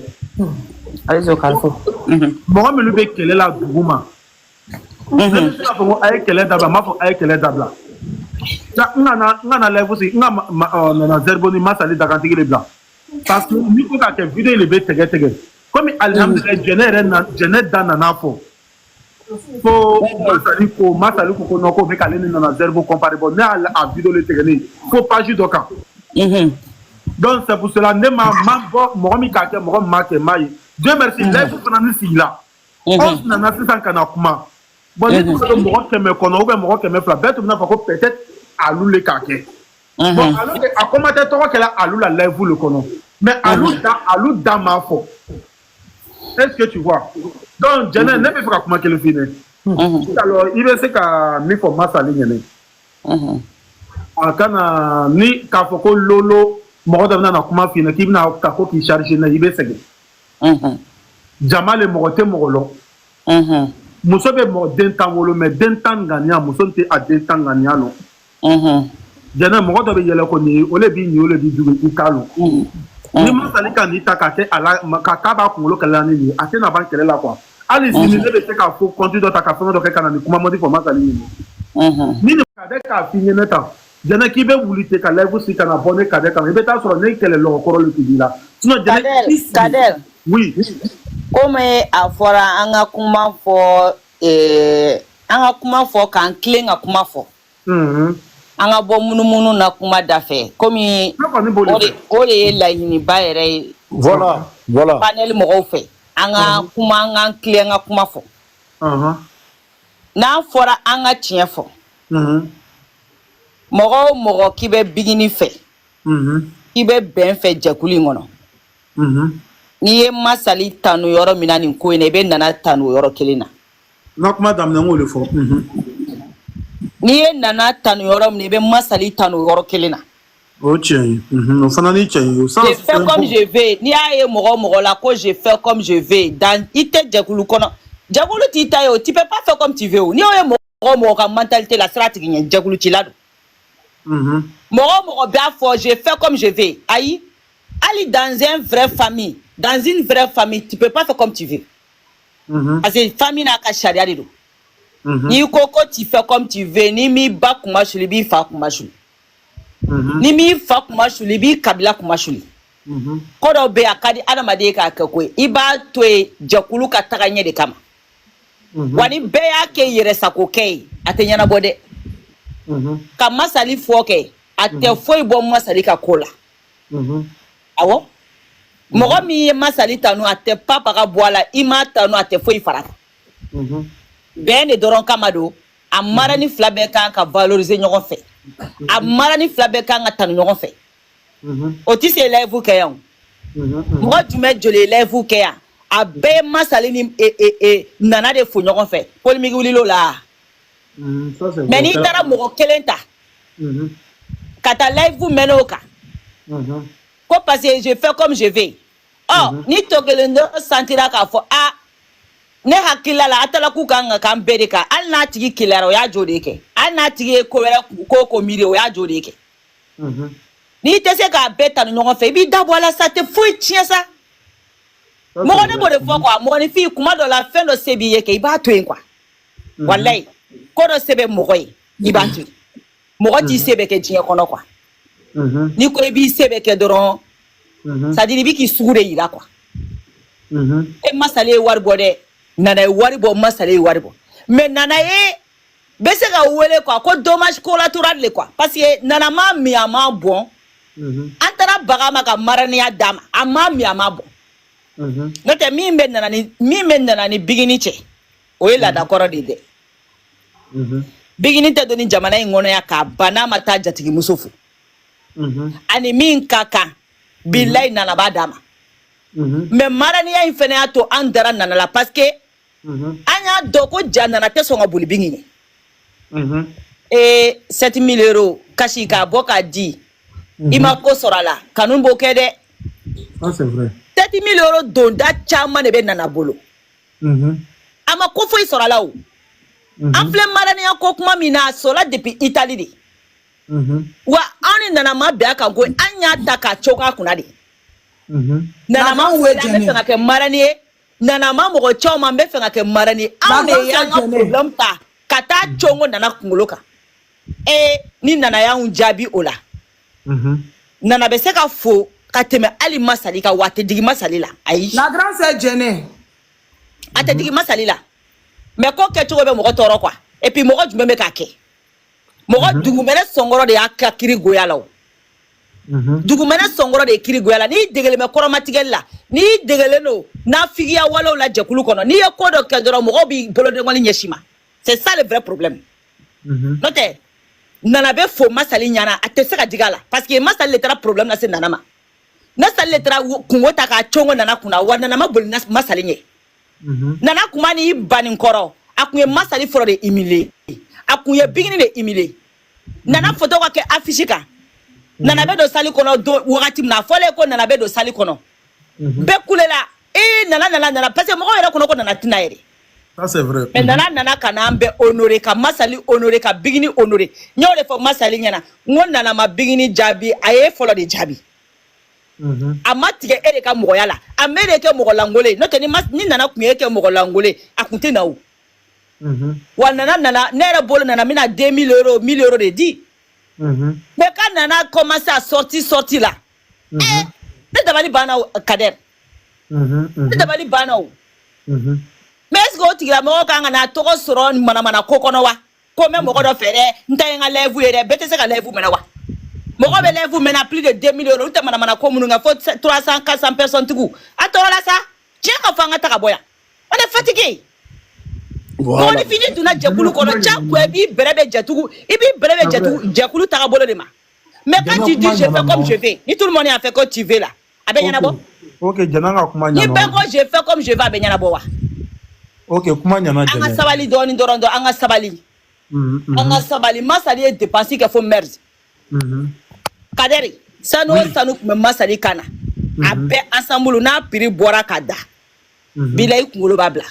allez au calfo mo me lube kele la duguma ne sa fo ay kele dabla ma fo ay kele dabla ta ngana live vous sigide na zerbo ni masali dakanti le blanc parce que ni ko ka ke vidéo le be tege comme alhamdulillah jeune dans na fo faut masali ko no ko be kale ni na zerbo comparé bon na a vidéo le tege faut pas juste doka donc c'est pour cela ne ma mo mi ka ke mo ma ke mai Dieu merci là vous prenez ici là on na na 600 kana kuma bon ni ko mo ke me kono ou mo ke me fla bête na fa ko peut-être alou le ka ke bon alou a commenter to ko la alou la live vous le kono mais alou da ma fo est-ce que tu vois donc Jené ne peut pas comment que le finir alors il veut c'est qu'à mi faut masali nyene kana ni ka foko lolo mo da na kuma fina ki na ka ko ki charger na ibe sege jamal mo te mo lo muso be mo den tan wolo mais den tan gania muso te a den tan gania no Jené mo do be yele ko ni o le bi ni o le bi du ikalo ni masali kan ni ta ka te ala ka ba ko lo kala ni ate na ban kele la quoi allez si ne be se ka fo continue do ta ka fo do ke kana ni kuma mo di ko masali ni ne ka de ka fini neta Jené qui be wulite ka live si kana bonne ka de ka be ta so ne kele lo ko lo ki la sinon Jené Kader oui comme afora anga kuma fo kan clean kuma fo anga bo munu na kuma dafe comme ole la hini bayere voilà panel mo ofe anga kuma anga clean anga kuma fo na fora anga tien fo mogo ki be bigini fe ki be ben fe jakuli ngono ni ye masali tanu yoro minani ko ene be nana tanu yoro kelina na kuma dam na ngole fo ni ye nana tanu yoro ni be masali tanu yoro kelina o tien on fana ni tien ça je fais comme je vais ni aye mogo la ko je fais comme je vais dans ite jakulu kono jakulu ti tayo tu peux pas faire comme tu veux ni oye mogo ka mentalité la stratégie ni jakulu ti lado mogo bien fort je fais comme je vais ayi allez dans une vraie famille, tu peux pas faire comme tu veux. Parce que famille n'a qu'à charia de l'eau. Ni koko tu fais comme tu veux, ni mi ba kuma shuli bi fa kuma shuli. Ni mi fa kuma shuli bi kabila kuma shuli. Kodo be akadi adamade ka kakwe. Iba twe jakulu ka taganya de kama. Wani be yake yere sakoke atenyana bode. Ka masali foke ate foi bo masali ka kola. Awo? Mogo mi masali tanu ate papa ka boala ima tanu ate foi farata. Ben de doron kamado amara ni flabe kan ka valoriser ɲɔgɔn fɛ amara ni flabe kan ka tanu ɲɔgɔn fɛ o ti se lève kɛ yan mɔgɔ jumɛn joli lève kɛ yan a bɛɛ masali ni nana de fo ɲɔgɔn fɛ polémique wulilo la mais n'i taara mɔgɔ kelen ta ka taa lève mɛnɛ o kan ko parce que je fais comme je veux ni tɔ kelen dɔ sentira k'a fɔ ne hakila la atala ku kan kan bere ka al na tigi kilaro ya jode ke al na tigi ko wera ko mire o ya jode ke ni te se ka beta no ɲɔgɔn fɛ bi dabo ala sa te foi tiɲɛ sa mɔgɔ ne bode fɔ quoi mɔgɔ ni fi kuma dɔ la fɛn dɔ se bi ye ke i b'a to yen quoi wallahi ko dɔ se bɛ mɔgɔ ye i b'a to yen mɔgɔ t'i se bɛ kɛ diɲɛ kɔnɔ quoi ni ko i b'i se bɛ kɛ dɔrɔn c'est à dire i bi k'i sugu de yira quoi e masale ye wari bɔ dɛ nana ye wari bɔ masale ye wari bɔ mais nana ye bɛ se ka wele quoi ko dommage collatéral le quoi parce que nana ma mi a ma bɔn an taara baga ma ka maraniya d'a ma a ma mi a ma bɔn n'o tɛ min bɛ nana ni bigini cɛ o ye laadakɔrɔ de ye dɛ bigini tɛ don ni jamana in kɔnɔ yan k'a ban n'a ma taa jatigimuso fo ani min ka kan bilayi nana b'a d'a ma mais maraniya in fana y'a to an dara nana la parce que an y'a dɔn ko ja nana tɛ sɔn ka boli bingi ye 7 000 euros kasi k'a bɔ k'a di i ma ko sɔrɔ a la kanu b'o kɛ dɛ c'est vrai 7 000 euros donda caman de bɛ nana bolo a ma ko foyi sɔrɔ a la o an filɛ maraniya ko kuma min na a sɔrɔla depuis Italie de wa an ni nana ma bɛn a kan ko an y'a ta k'a cogo a kunna de nana ma wele an bɛ fɛ ka kɛ marani ye nana ma mɔgɔ caman bɛ fɛ ka kɛ marani ye anw de y'an ka problème ta ka taa congo nana kunkolo kan ni nana y'anw jaabi o la nana bɛ se ka fo ka tɛmɛ hali masali kan wa a tɛ digi masali la ayi la grande sœur Jɛnɛ a tɛ digi masali la mais ko kɛcogo bɛ mɔgɔ tɔɔrɔ quoi et puis mɔgɔ jumɛn bɛ k'a kɛ mɔgɔ dugumɛnɛ sɔngɔrɔ de y'a ka kiri goya la o dugumɛnɛ sɔngɔrɔ de ye kiri goya la n'i degelen bɛ kɔrɔmatigɛli la n'i degelen don n'a figiya walew la jɛkulu kɔnɔ n'i ye ko dɔ kɛ dɔrɔn mɔgɔw b'i bolodengɔli ɲɛsin ma c'est ça le vrai problème n'o tɛ nana bɛ fo masali ɲana a tɛ se ka digi a la parce que masali le taara problème lase nana ma masali le taara kungo ta k'a congo nana kunna wa nana ma boli masali ɲɛ nana kuma ni ba nin kɔrɔ a kun ye masali fɔlɔ de humilier a kun ye bigini de humilier nana photo ka kɛ affiche kan nana bɛ don sali kɔnɔ wagati min na a fɔlen ko nana bɛ don sali kɔnɔ bɛɛ kulela nana parce que mɔgɔw yɛrɛ kɔnɔ ko nana tina yɛrɛ ça c'est vrai mais nana ka n'an bɛɛ honorer ka masali honorer ka bigini honorer n y'o de fɔ masali ɲɛna n ko nana ma bigini jaabi a ye fɔlɔ de jaabi a ma tigɛ e de ka mɔgɔya la a ma e de kɛ mɔgɔ langolo ye n'o tɛ ni nana kun ye kɛ mɔgɔ langolo ye a kun tɛ na o wa nana ne yɛrɛ bolo nana mina 2 000 euros 1 000 euros de di mais quand nana commencé à sortir là ne dabali banna Kader ne dabali banna o mais est-ce que o tigilamɔgɔ kan ka na tɔgɔ sɔrɔ manamana ko kɔnɔ wa ko mɛ mɔgɔ dɔ fɛ dɛ n ta ye n ka lève ye dɛ bɛɛ tɛ se ka lève mɛnɛ wa mɔgɔ bɛ lève mɛnɛ plus de 2 000 euros olu tɛ manamana ko minnu kɛ fo 300 400 personnes tigiw a tɔɔrɔ la sa tiɲɛ ka fɔ an ka ta ka bɔ yan on est fatigué mɔgɔ ni fini donna jɛkulu kɔnɔ diyagoya i b'i bɛrɛ bɛ jɛkulu taga bolo de ma mais quand tu dis je fais comme je veux ni tout le monde a fait comme tu veux là a bɛ ɲɛnabɔ ok jɛnɛ ka kuma ɲɛna ni bɛɛ ko je fais comme je veux a bɛ ɲɛnabɔ wa ok kuma ɲɛna jɛnɛ an ka sabali dɔɔni dɔrɔn an ka sabali masali ye dépense kɛ fo mɛri Kadɛri sanu o sanu tun bɛ masali kan na a bɛɛ ensemble n'a prix bɔra ka da bila i kunkolo b'a bila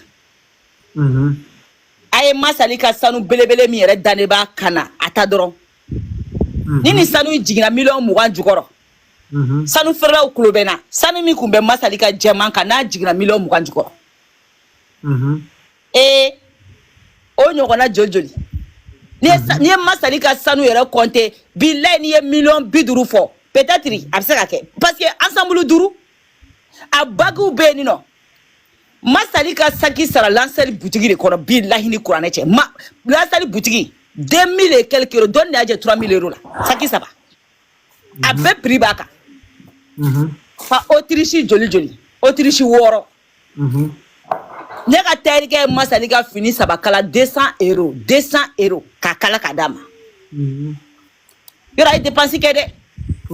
a ye masali ka sanu belebele min yɛrɛ dannen b'a kan na a ta dɔrɔn ni nin sanu jiginna 20 000 jukɔrɔ Sanu fera au klobena. Sanu mi kumbe masalika djema kana jigna million mukanjiko. Et on y'a joli. Ni masalika sanu yere compter billahi ni million biduru fo. Peut-être parce que ensemble duru a bagu benino. Masalika saki sara lancer boutique de kono billahi ni kuraneche. Ma lancer boutique 2000 et quelques euros donne à 3000 euros là. Saki ça va. A peu prix baka. Fa Autriche joli. Autriche woro. Nega terike masalika fini sabakala 200 euros. 200 euros. Kakala kadama. Yora dépense kede.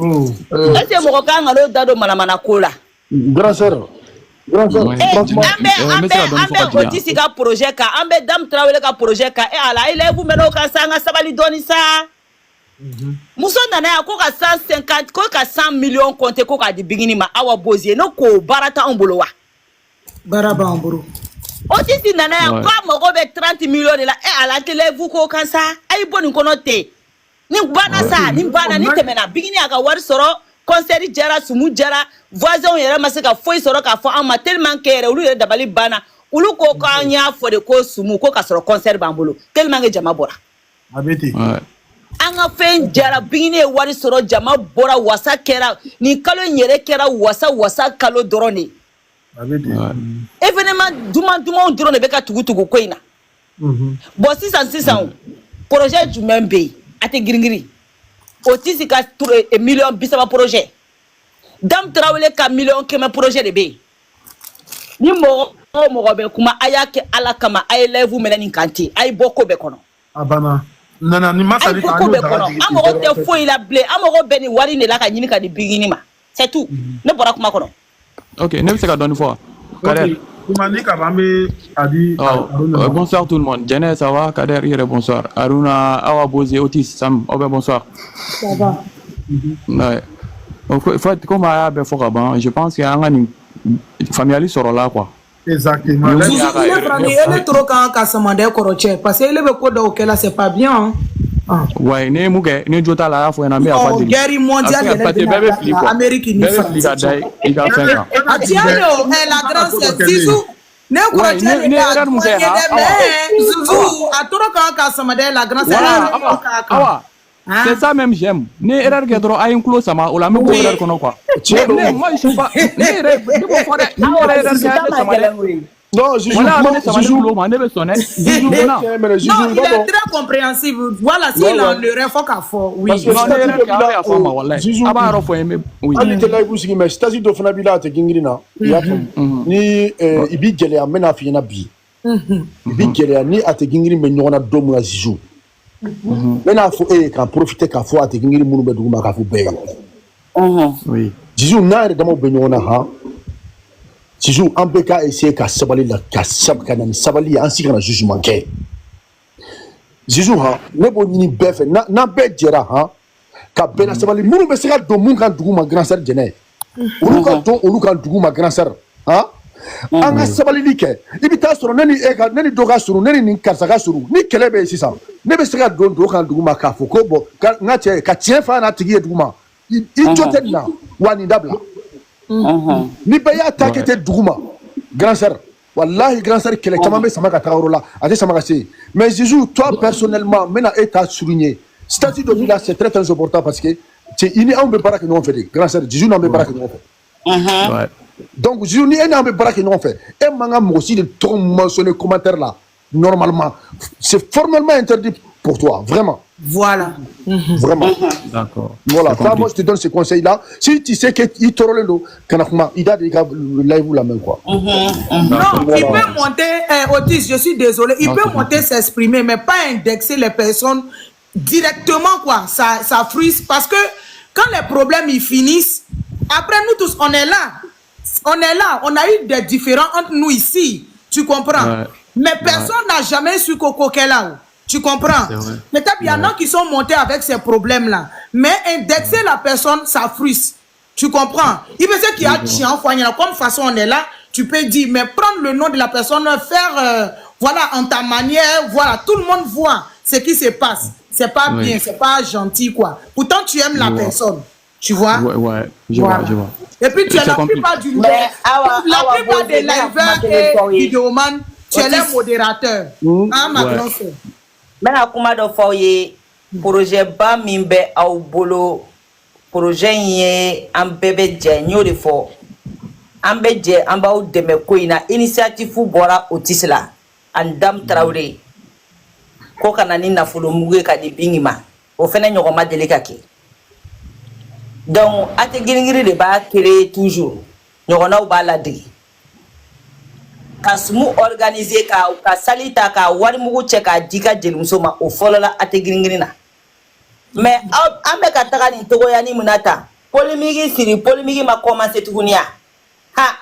Est-ce que mon cas ngalo dado manamana kola. Grand sœur. Ambe otisi ka projet ka ambe dam travailler ka projet ka e ala ile vous meno ka sanga sabali doni sa. Muso nana ya ko ka 150 ko ka 100 millions compter ko ka di bigini ma awa bozie no ko barata ombolo wa. Baraba omboro. Otisi nana ya ko mo go be 30 millions de la e ala tele vous ko kan sa ay boni kono te. Ni bana sa ni bana ni temena bigini aka war soro concert jara sumu jara voisin yera masika foi soro ka fo ama tellement que yere ulu yere dabali bana ulu ko ka nya fo de ko sumu ko ka soro concert bambolo tellement que jama bora abeti anga fen jara bigini wari soro jama bora wasa kera ni kalo nyere kera wasa kalo dorone abeti événement duma drone be ka tugutugu ko ina bo 600 projet du membe ate giringiri otisi ka million bisaba projet dam trawle ka million kema projet de be ni mo be kuma ayake ala kama ay levu menani kanti ay boko be kono abana nana ni masali ka anu amoro te foi la blé amoro beni wari ne la ka nyini ka di bigini ma c'est tout ne bora kuma kono. OK, ne se ka donne fois Kader Koumani Kabame a dit bonsoir tout le monde. Jene, ça va? Kader, hier, bonsoir. Aruna, Awa Bozi, Otis, Sam, bonsoir. Ça va. Ouais. Comme je pense qu'il y a une famille sur là, quoi. Exactement. Elle est trop quand Kassamande Koroche, parce qu'il est code auquel c'est pas bien. Ouais, ne muge, ne jota la fois na me afa de. Guerre mondiale de l'Amérique ni France. Atiano, la grande Zizou. Ne Koroche Zizou, a trop quand Kassamande la grande Awa. C'est ça même j'aime. Ne erreur que trop a inclus sama ou la même erreur qu'on quoi. Moi je sais pas. Ne erreur non, Zizou, il est très compréhensible. Voilà, s'il en aurait faut qu'à faire. Oui. Zizou, mais c'est-à-dire que Fanabila te gingrina. Ni ibi gele amena fina bi. Ibi gele ni ate gingri me nyona domu na Zizou. Mena fo e kan profiter ka fo ate gingri munu be duguma ka fo be. Oui. Zizou na re damo be nyona ha. Zizou an bɛ ka essayer ka sabali la ka na ni sabali an si kana jugement kɛ Zizou ha ne b'o ɲini bɛɛ fɛ n'an bɛɛ jɛra ha ka bɛn na sabali minnu bɛ se ka don mun kan dugu ma grand sœur Jɛnɛ olu ka don olu kan dugu ma grand sœur ha an ka sabalili kɛ i bɛ taa sɔrɔ ne ni dɔ ka surun ne ni nin karisa ka surun ni kɛlɛ bɛ yen sisan ne bɛ se ka don dɔ kan dugu ma k'a fɔ ko bɔn n ka cɛ ka tiɲɛ f'a n'a tigi ye dugu ma i jo tɛ nin na wa nin dabila. Ni bɛɛ y'a ta kɛ ten dugu ma grand sœur wallahi grand sœur kɛlɛ caman bɛ sama ka taga yɔrɔ la a tɛ sama ka se mais Zizou toi personnellement n bɛna e ta souligner statut dɔ b'i la c'est très très important parce que i ni anw bɛ baara kɛ ɲɔgɔn fɛ de grand sœur Zizou n'an bɛ baara kɛ ɲɔgɔn fɛ donc Zizou ni e n'an bɛ baara kɛ ɲɔgɔn fɛ e man kan mɔgɔ si de tɔgɔ mentionner commentaire là normalement c'est formellement interdit pour toi vraiment. Voilà. Vraiment. D'accord. Voilà. Ça, moi, je te donne ce conseil-là. Si tu sais qu'il te relève, il a des gars, live ou la même quoi. Non, il peut monter, Otis, je suis désolé, il peut monter, s'exprimer, mais pas indexer les personnes directement, quoi. Ça frise. Parce que quand les problèmes ils finissent, après nous tous, on est là. On a eu des différends entre nous ici. Tu comprends? Mais personne n'a jamais su Coco Kelao. Tu comprends? Peut-être il y en a qui sont montés avec ces problèmes-là. Mais indexer la personne, ça frustre. Tu comprends? Il peut dire qu'il y a chien, comme façon on est là, tu peux dire, mais prendre le nom de la personne, faire, voilà, en ta manière, voilà, tout le monde voit ce qui se passe. C'est pas bien, c'est pas gentil, quoi. Pourtant, tu aimes la personne. Tu vois? Ouais, je vois. Et puis, tu es C'est la compliqué. plupart du Mais, la plupart des liveurs et vidéomans, tu es les modérateurs. Ah, ma grande sœur. Mais na kuma do fo ye projet ba min be aw bolo projet ye an bebe je nyo de fo an be je an baw deme ko ina initiative bora otisla an dam Traoré ko kana ni nafulo muge ka di bingima o fene nyogo ma delika ke donc ate giringiri de ba créer toujours nyogo na ba la di kasmu organiser ka salita ka wari mugu che ka dika jelumso ma o folola ate giringirina mais ambe ka taga ni togo ya ni munata polémique ma commencer tukunia ha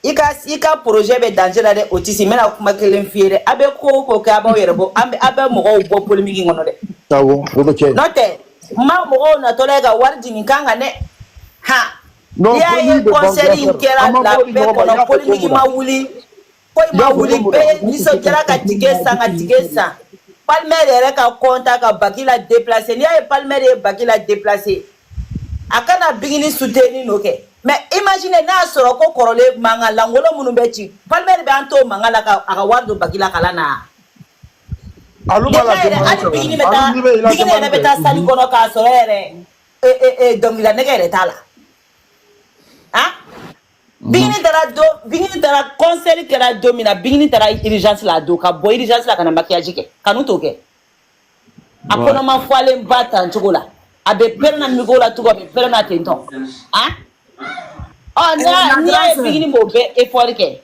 ika projet be danger de otisi mena kuma kelen fiere abe ko ka ba yerbo abe mo bo polémique ngono de tawo okay note ma mo na tolega wari jini kanga ne ha non ya conseil kera la be kono polémique ma wuli ma wuli be niso kera ka tigesa Palmer ere ka konta ka bakila déplacer ni ay Palmer e bakila déplacer akana bigini soutenir noke mais imaginez na soro ko korole manga langolo munu beti Palmer be anto manga la ka aka wardo bakila kala na aluma la demande bigini ere beta sali kono ka soro ere donc la negere tala hein bingini tara conseil kera domina bingini tara urgence la do ka boy urgence la kana maquillage ke kanu to ke akona ma fale mbata nchogola abe perna migola tugo be perna tento hein oh ni ay bingini mo be effort ke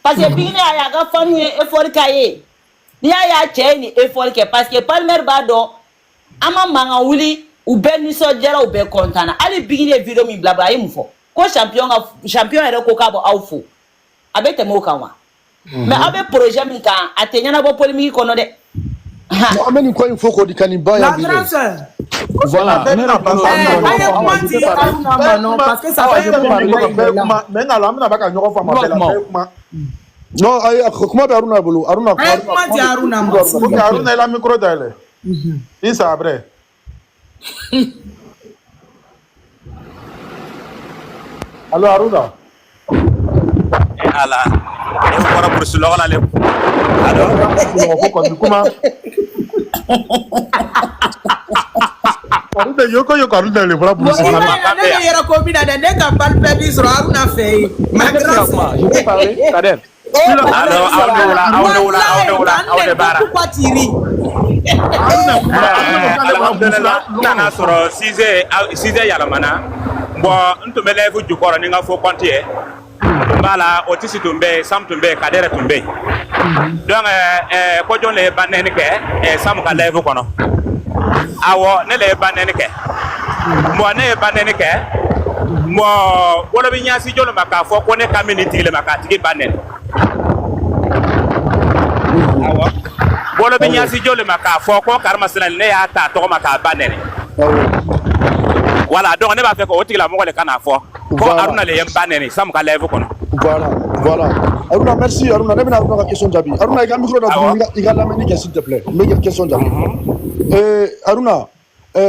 parce que bingini aya ga fanu effort kaye ni aya cheni effort ke parce que palmer bado ama manga wuli u be ni so jera u be kontana ali bingini video mi blabla yimfo ko champion ere ko ka bo awfu abe temo kanwa mais abe projet min kan atenya na bo polémique kono de non ameni ko il faut ko di kanimba ya bi Voilà, non parce que ça fait mais na la amena baka nyoko fa ma bela kuma non ay kuma be Aruna bolo Aruna comment dire Aruna mo Aruna la micro dale isa abre Allo Aruna ala e wara bursu lo ala le allo ko kuma Aruna yoko Aruna le wara bursu ala ne yera ko bi da de ka bal pe bi soro Aruna fe ma grâce je peux parler Kader allo bara pourquoi tiri nana soro 6 yala mana bo ntumbe lefu jukoro ninga fo kontie bala otisi tumbe sam tumbe Kadere tumbe donc ko jonne banene ke sam ka lefu kono awo ne le banene ke mo ne banene ke mo wala bi nyasi jolo maka fo ko ne community le maka tigi banene awo wala bi nyasi jolo maka fo ko karma sene ne ya ta to maka banene voilà donc ne va faire ko otila mo ko le kana fo ko Aruna le yem banene sam ka lefu kono voilà Aruna merci Aruna ne bina Aruna ka question jabi Aruna ga micro da il ga la meni s'il te plaît mais question jabi Aruna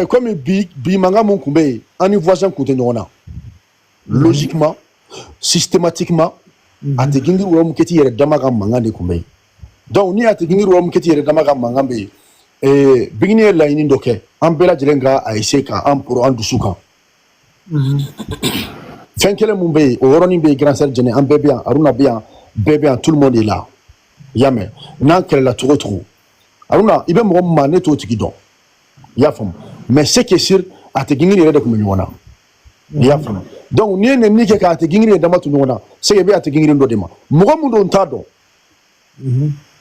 comme bi manga mon kumbe ani voisin côté nyona logiquement systématiquement ate gingi wo muketi yere damaga manga de kumbe donc ni ate gingi wo muketi yere damaga manga be bigini la ini ndoke ambela jirenga aiseka ampro andusuka Fenkele Mumbe, au Roni Be Grand Sergene, en bébé, Aruna bien, bébé, tout le monde est là. Yame, nan qu'elle la trop trop. Aruna, il va me ramener tout ce qui donne. Yafam. Mais ce qui est sûr, à te gagner les comme nous on Yafam. Donc, ni ne ni que à te gagner les damas tout nous on c'est bien à te gagner les dema. Mouramoudou on tado.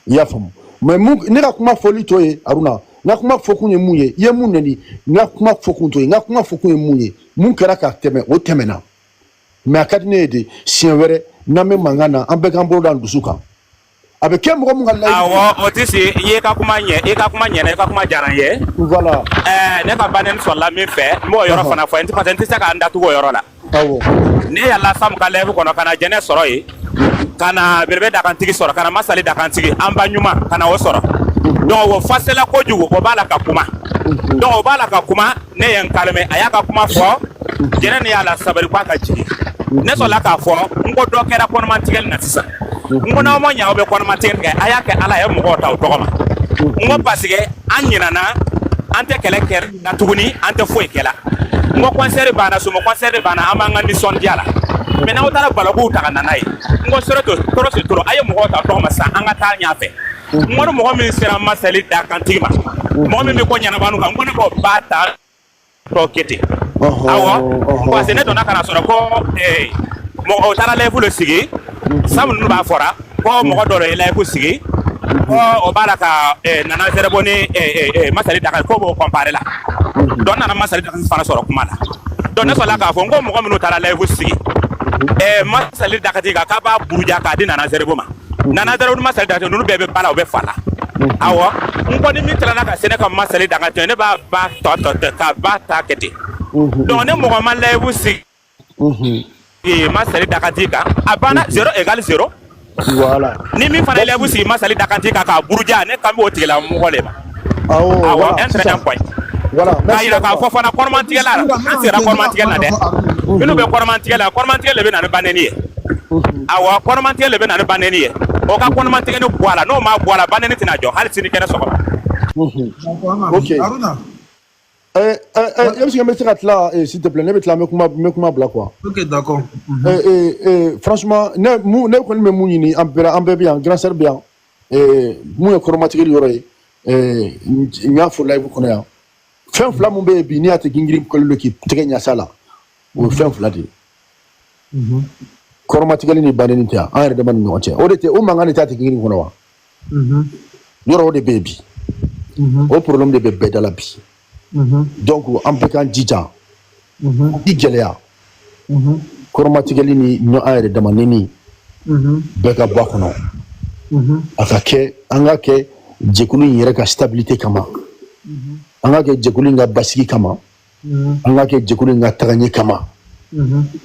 Yafam. Mais ne la kuma folie toi, Aruna. Na kuma fokun ye munye, ye muneni, na kuma fokun toi, na kuma fokun ye munye. Mun kera ka teme, o temena. Mais à kadine de sienwere na me mangana ambe gambo dan dusuka avec quel moment ngala awo otisi ye ka kuma nye ne ka kuma jaranye voilà ne ka banen so la mi fe mo yoro fana fo enti patenti saka anda tu go yoro la awo ne yalla sam ka levu kono kana jene soro yi kana berbe da kan tigi soro kana masali da kan tigi amba nyuma kana wo soro donc wo fasela ko jugo ko bala ka kuma donc bala ka kuma ne yan kalme aya ka kuma fo jɛnɛ ni y'a la sabali k'a ka jigin ne sɔrɔla k'a fɔ n ko dɔ kɛra kɔnɔma tigɛli na sisan n ko n'aw ma ɲɛ aw bɛ kɔnɔma tigɛli kɛ a y'a kɛ ala ye mɔgɔw ta o tɔgɔ ma n ko parce que an ɲinana an tɛ kɛlɛ kɛ na tuguni an tɛ foyi kɛla n ko concert banna somo concert banna an b'an ka nisɔndiya la mais n'aw taara balakow ta ka na n'a ye n ko tɔɔrɔ se tɔɔrɔ a ye mɔgɔw ta tɔgɔ ma sisan an ka taa ɲɛfɛ n ko ni mɔgɔ min sera masali dakantigi ma mɔgɔ min bɛ ko ɲanabanu kan n ko ne ko ba ta tɔ kɛ ten awɔ parce que ne donna ka na sɔrɔ ko mɔgɔ o taara layifu le sigi sabu ninnu b'a fɔra ko mɔgɔ dɔ ye layifu sigi ko o b'a la ka nana zɛrɛbɔ ni masali dakantigi ko b'o kɔnpare la dɔ nana masali dakantigi fana sɔrɔ kuma la donc ne sɔrɔla k'a fɔ n ko mɔgɔ minnu taara layifu sigi masali dakantigi kan k'a b'a buruja k'a di nana zɛrɛbɔ ma nana zɛrɛbɔ ni masali dakantigi ninnu bɛɛ bɛ ba la u bɛ fa la awɔ n ko ni min tilala ka se ne ka masali dakantigi ne b'a ba tɔ ka ba ta kɛ ten donc ne mɔgɔ ma layifu sigi masali dakantigi kan a banna 0 égale 0 voilà ni min fana layifu sigi masali dakantigi kan k'a buruja ne kan b'o tigila mɔgɔ le ma awɔ un point voilà k'a yira k'a fɔ fana kɔrɔmantigɛla an sera kɔrɔmantigɛli la dɛ minnu bɛ kɔrɔmantigɛ la kɔrɔmantigɛ le bɛ na ni banɛni ye awɔ kɔrɔmantigɛ le bɛ na ni banɛni ye o ka kɔrɔmantigɛ ni bɔ a la n'o ma bɔ a la banɛni tɛna jɔ hali sini kɛnɛ sɔgɔma ok monsieur me tila tila s'il te plaît ne bɛ tila n bɛ kuma bila quoi ok d'accord franchement ne kɔni bɛ mun ɲini an bɛɛ bɛ yan grand sœur bɛ yan mun ye kɔrɔmatigɛli yɔrɔ ye n y'a fɔ live kɔnɔ yan fɛn fila mun bɛ yen bi n'i y'a tɛ girin kɔli lo k'i tɛgɛ ɲasa la o ye fɛn fila de ye kɔrɔmatigɛli ni banɛni tɛ yan an yɛrɛ dama ni ɲɔgɔn cɛ o de tɛ o mankan de t'a tɛ girin kɔnɔ wa yɔrɔ o de bɛ yen bi o problème de bɛ bɛɛ da la bi donc an bɛɛ k'an jija i gɛlɛya kɔrɔmatigɛli ni an yɛrɛ dama neni bɛɛ ka bɔ a kɔnɔ a ka kɛ an ka kɛ jɛkulu in yɛrɛ ka stabilité kama an ka kɛ jɛkulu in ka basigi kama an ka kɛ jɛkulu in ka tagaɲɛ kama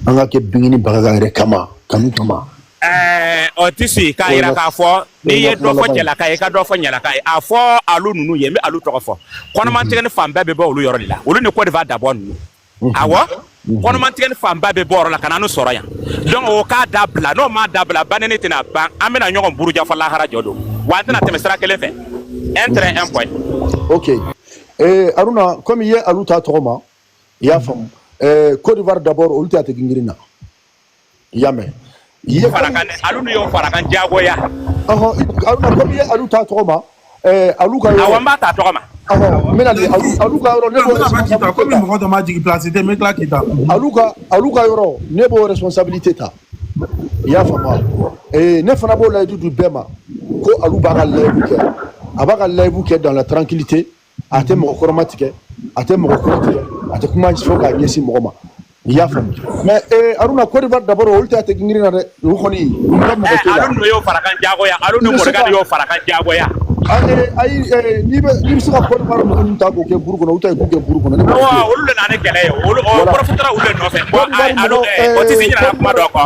an ka kɛ bingini bagaga yɛrɛ kama kanu kama o tɛ se k'a yira k'a fɔ n'i ye dɔ fɔ cɛlaka ye i ka dɔ fɔ ɲɛlaka ye a fɔ alu ninnu ye n bɛ alu tɔgɔ fɔ kɔnɔmatigɛ ni fanbɛɛ bɛ bɔ olu yɔrɔ de la olu ni Côte d'Ivoire dabɔ ninnu awɔ kɔnɔmatigɛ ni fanba bɛ bɔ yɔrɔ la ka na n'u sɔrɔ yan donc o k'a dabila n'o ma dabila banɛni tɛna ban an bɛna ɲɔgɔn buruja fɔ lahara jɔ don wa an tɛna tɛmɛ sira kelen fɛ un trait un point ok Aruna comme i ye alu ta tɔgɔ ma i y'a faamu Côte d'Ivoire d'abord olu tɛ a tɛ girin na i y'a mɛn alu ni y'o fara kan diyagoya Aruna comme i ye alu ta tɔgɔ ma alu ka yɔrɔ awɔ n b'a ta tɔgɔ ma n bɛna di alu ka yɔrɔ ne b'o comme mɔgɔ dɔ ma jigin place tɛ n bɛ tila k'i ta alu ka yɔrɔ ne b'o responsabilité ta i y'a faamu ne fana b'o layidu di bɛɛ ma ko alu b'a ka layidu kɛ a b'a ka layidu kɛ dans la tranquillité a tɛ mɔgɔ kɔrɔma tigɛ a tɛ mɔgɔ kɔrɔ tigɛ a tɛ kuma fɔ k'a ɲɛsin mɔgɔ ma i y'a faamu mais Aruna Côte d'Ivoire d'abord olu tɛ a tɛ girin na dɛ olu kɔni alu n'o y'o fara kan diyagoya alu ni Morgan y'o fara kan diyagoya ayi n'i bɛ se ka Côte d'Ivoire mɔgɔ ninnu ta k'o kɛ buru kɔnɔ olu ta ye k'u kɛ buru kɔnɔ olu de nana ni kɛlɛ ye olu profitera olu de nɔfɛ alu o tɛ se ɲinana kuma dɔ kɔ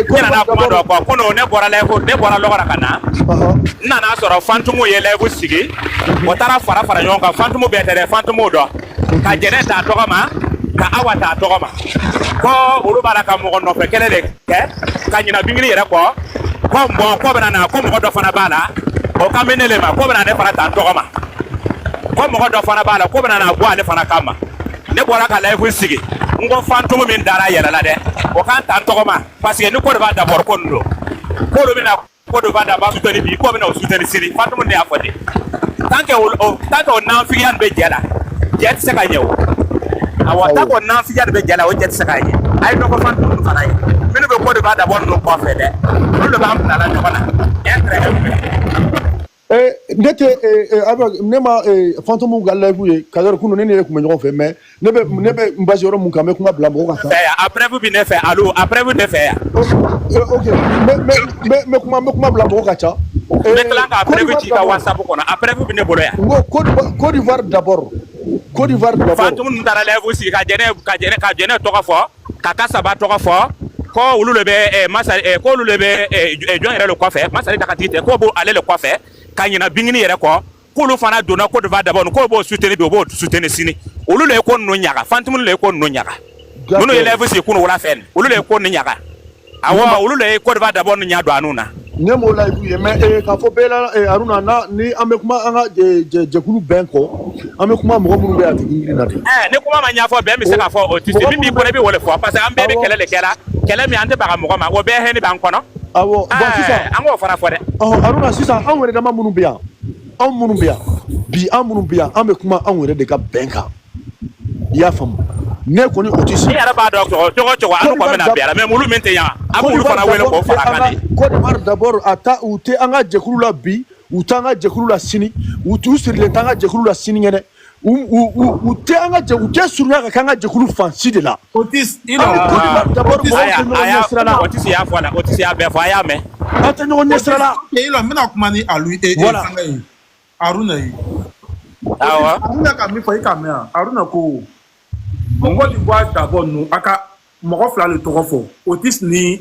ɲinana kuma dɔ kɔ ko ne bɔra lɔgɔ la ka na n nana sɔrɔ fantumu ye layifu sigi o taara fara ɲɔgɔn kan fantumu bɛɛ tɛ dɛ fantumu dɔ ka jɛnɛ t'a tɔgɔ ma ka awa t'a tɔgɔ ma ko olu b'a la ka mɔgɔ nɔfɛ kɛlɛ de kɛ ka ɲina bingili yɛrɛ kɔ ko bon ko bɛna na ko mɔgɔ dɔ fana b'a la o kan bɛ ne le ma ko bɛna ne fana t'a tɔgɔ ma ko mɔgɔ dɔ fana b'a la ko bɛna na bɔ ale fana kama ne bɔra ka layifu sigi n ko fantumu min dara yɛlɛ la dɛ o kan t'a tɔgɔ ma parce que ni ko de b'a dabɔr ko nin don ko olu bɛna ko de b'a dabɔ soutenir bi ko bɛna o soutenir sini fantumu de y'a fɔ ten tant que o nanfigiya nin bɛ jɛ la jɛ tɛ se ka ɲɛ o awɔ tant que o nanfigiya nin bɛ jɛ la o jɛ tɛ se ka ɲɛ a ye dɔ fɔ fantumu fana ye minnu bɛ ko de b'a dabɔ ninnu kɔfɛ dɛ olu de b'an bila la ɲɔgɔn na un trait un point ne tɛ ne ma fantomu ka layifu ye ka yɔrɔ kunun ne ni yɛrɛ tun bɛ ɲɔgɔn fɛ mais ne bɛ n basi yɔrɔ mun kan n bɛ kuma bila mɔgɔw ka taa. a preuve bi ne fɛ alo a preuve ne fɛ yan. ok n bɛ kuma bila mɔgɔw ka ca. n bɛ tila k'a preuve ci ka whatsapp kɔnɔ a preuve bi ne bolo yan. n ko Côte d'Ivoire d'abord. Côte d'Ivoire d'abord. fantomu ninnu taara layifu sigi ka jɛnɛ tɔgɔ fɔ ka Kasaba tɔgɔ fɔ ko olu de bɛ ko olu de bɛ jɔn yɛrɛ le kɔfɛ Masari Dakatigi tɛ ko b'o ale le kɔfɛ. Ka ɲina bingini yɛrɛ kɔ k'olu fana donna Côte d'Ivoire d'abord k'o b'o soutenir bi o b'o soutenir sini olu le ye ko ninnu ɲaga fantumu le ye ko ninnu ɲaga Nous élèves c'est qu'on la fait. Ou le ko ni nyaka. Awa ou le ko va d'abord ni nyado anuna. Nemo live mais ka fo bela Aruna na ni amekuma anga jekulu benko amekuma mo mo be atiki na de ne kuma ma nya fo be mi se ka fo otisi bi ko be wole fo parce que am be kele le kele mi ande ba mo ma wo be he ni ba nkono awo bon sisa ango fara fo de Aruna sisa an were da ma munu biya an munu biya bi an munu biya amekuma an were de ka benka ya fam ne ko ni otisi ya ba docteur to anu ko me na biya mais mulu mente ya amulu fara wele ko fara kadi ko de mar d'abord ata ute anga jekulu la bi utanga jekulu la sini utu sur le tanga jekulu la sini ngene ute anga je ute surna ka kanga jekulu fancy de la Otis il d'abord otisi ya fo la otisi ya be fo ya me ata no nesra la il a mena kumani à lui et Aruna yi awa Aruna ka mi fo i kamera Aruna ko Côte d'Ivoire d'abord nous aka moko fla le torofo Otis ni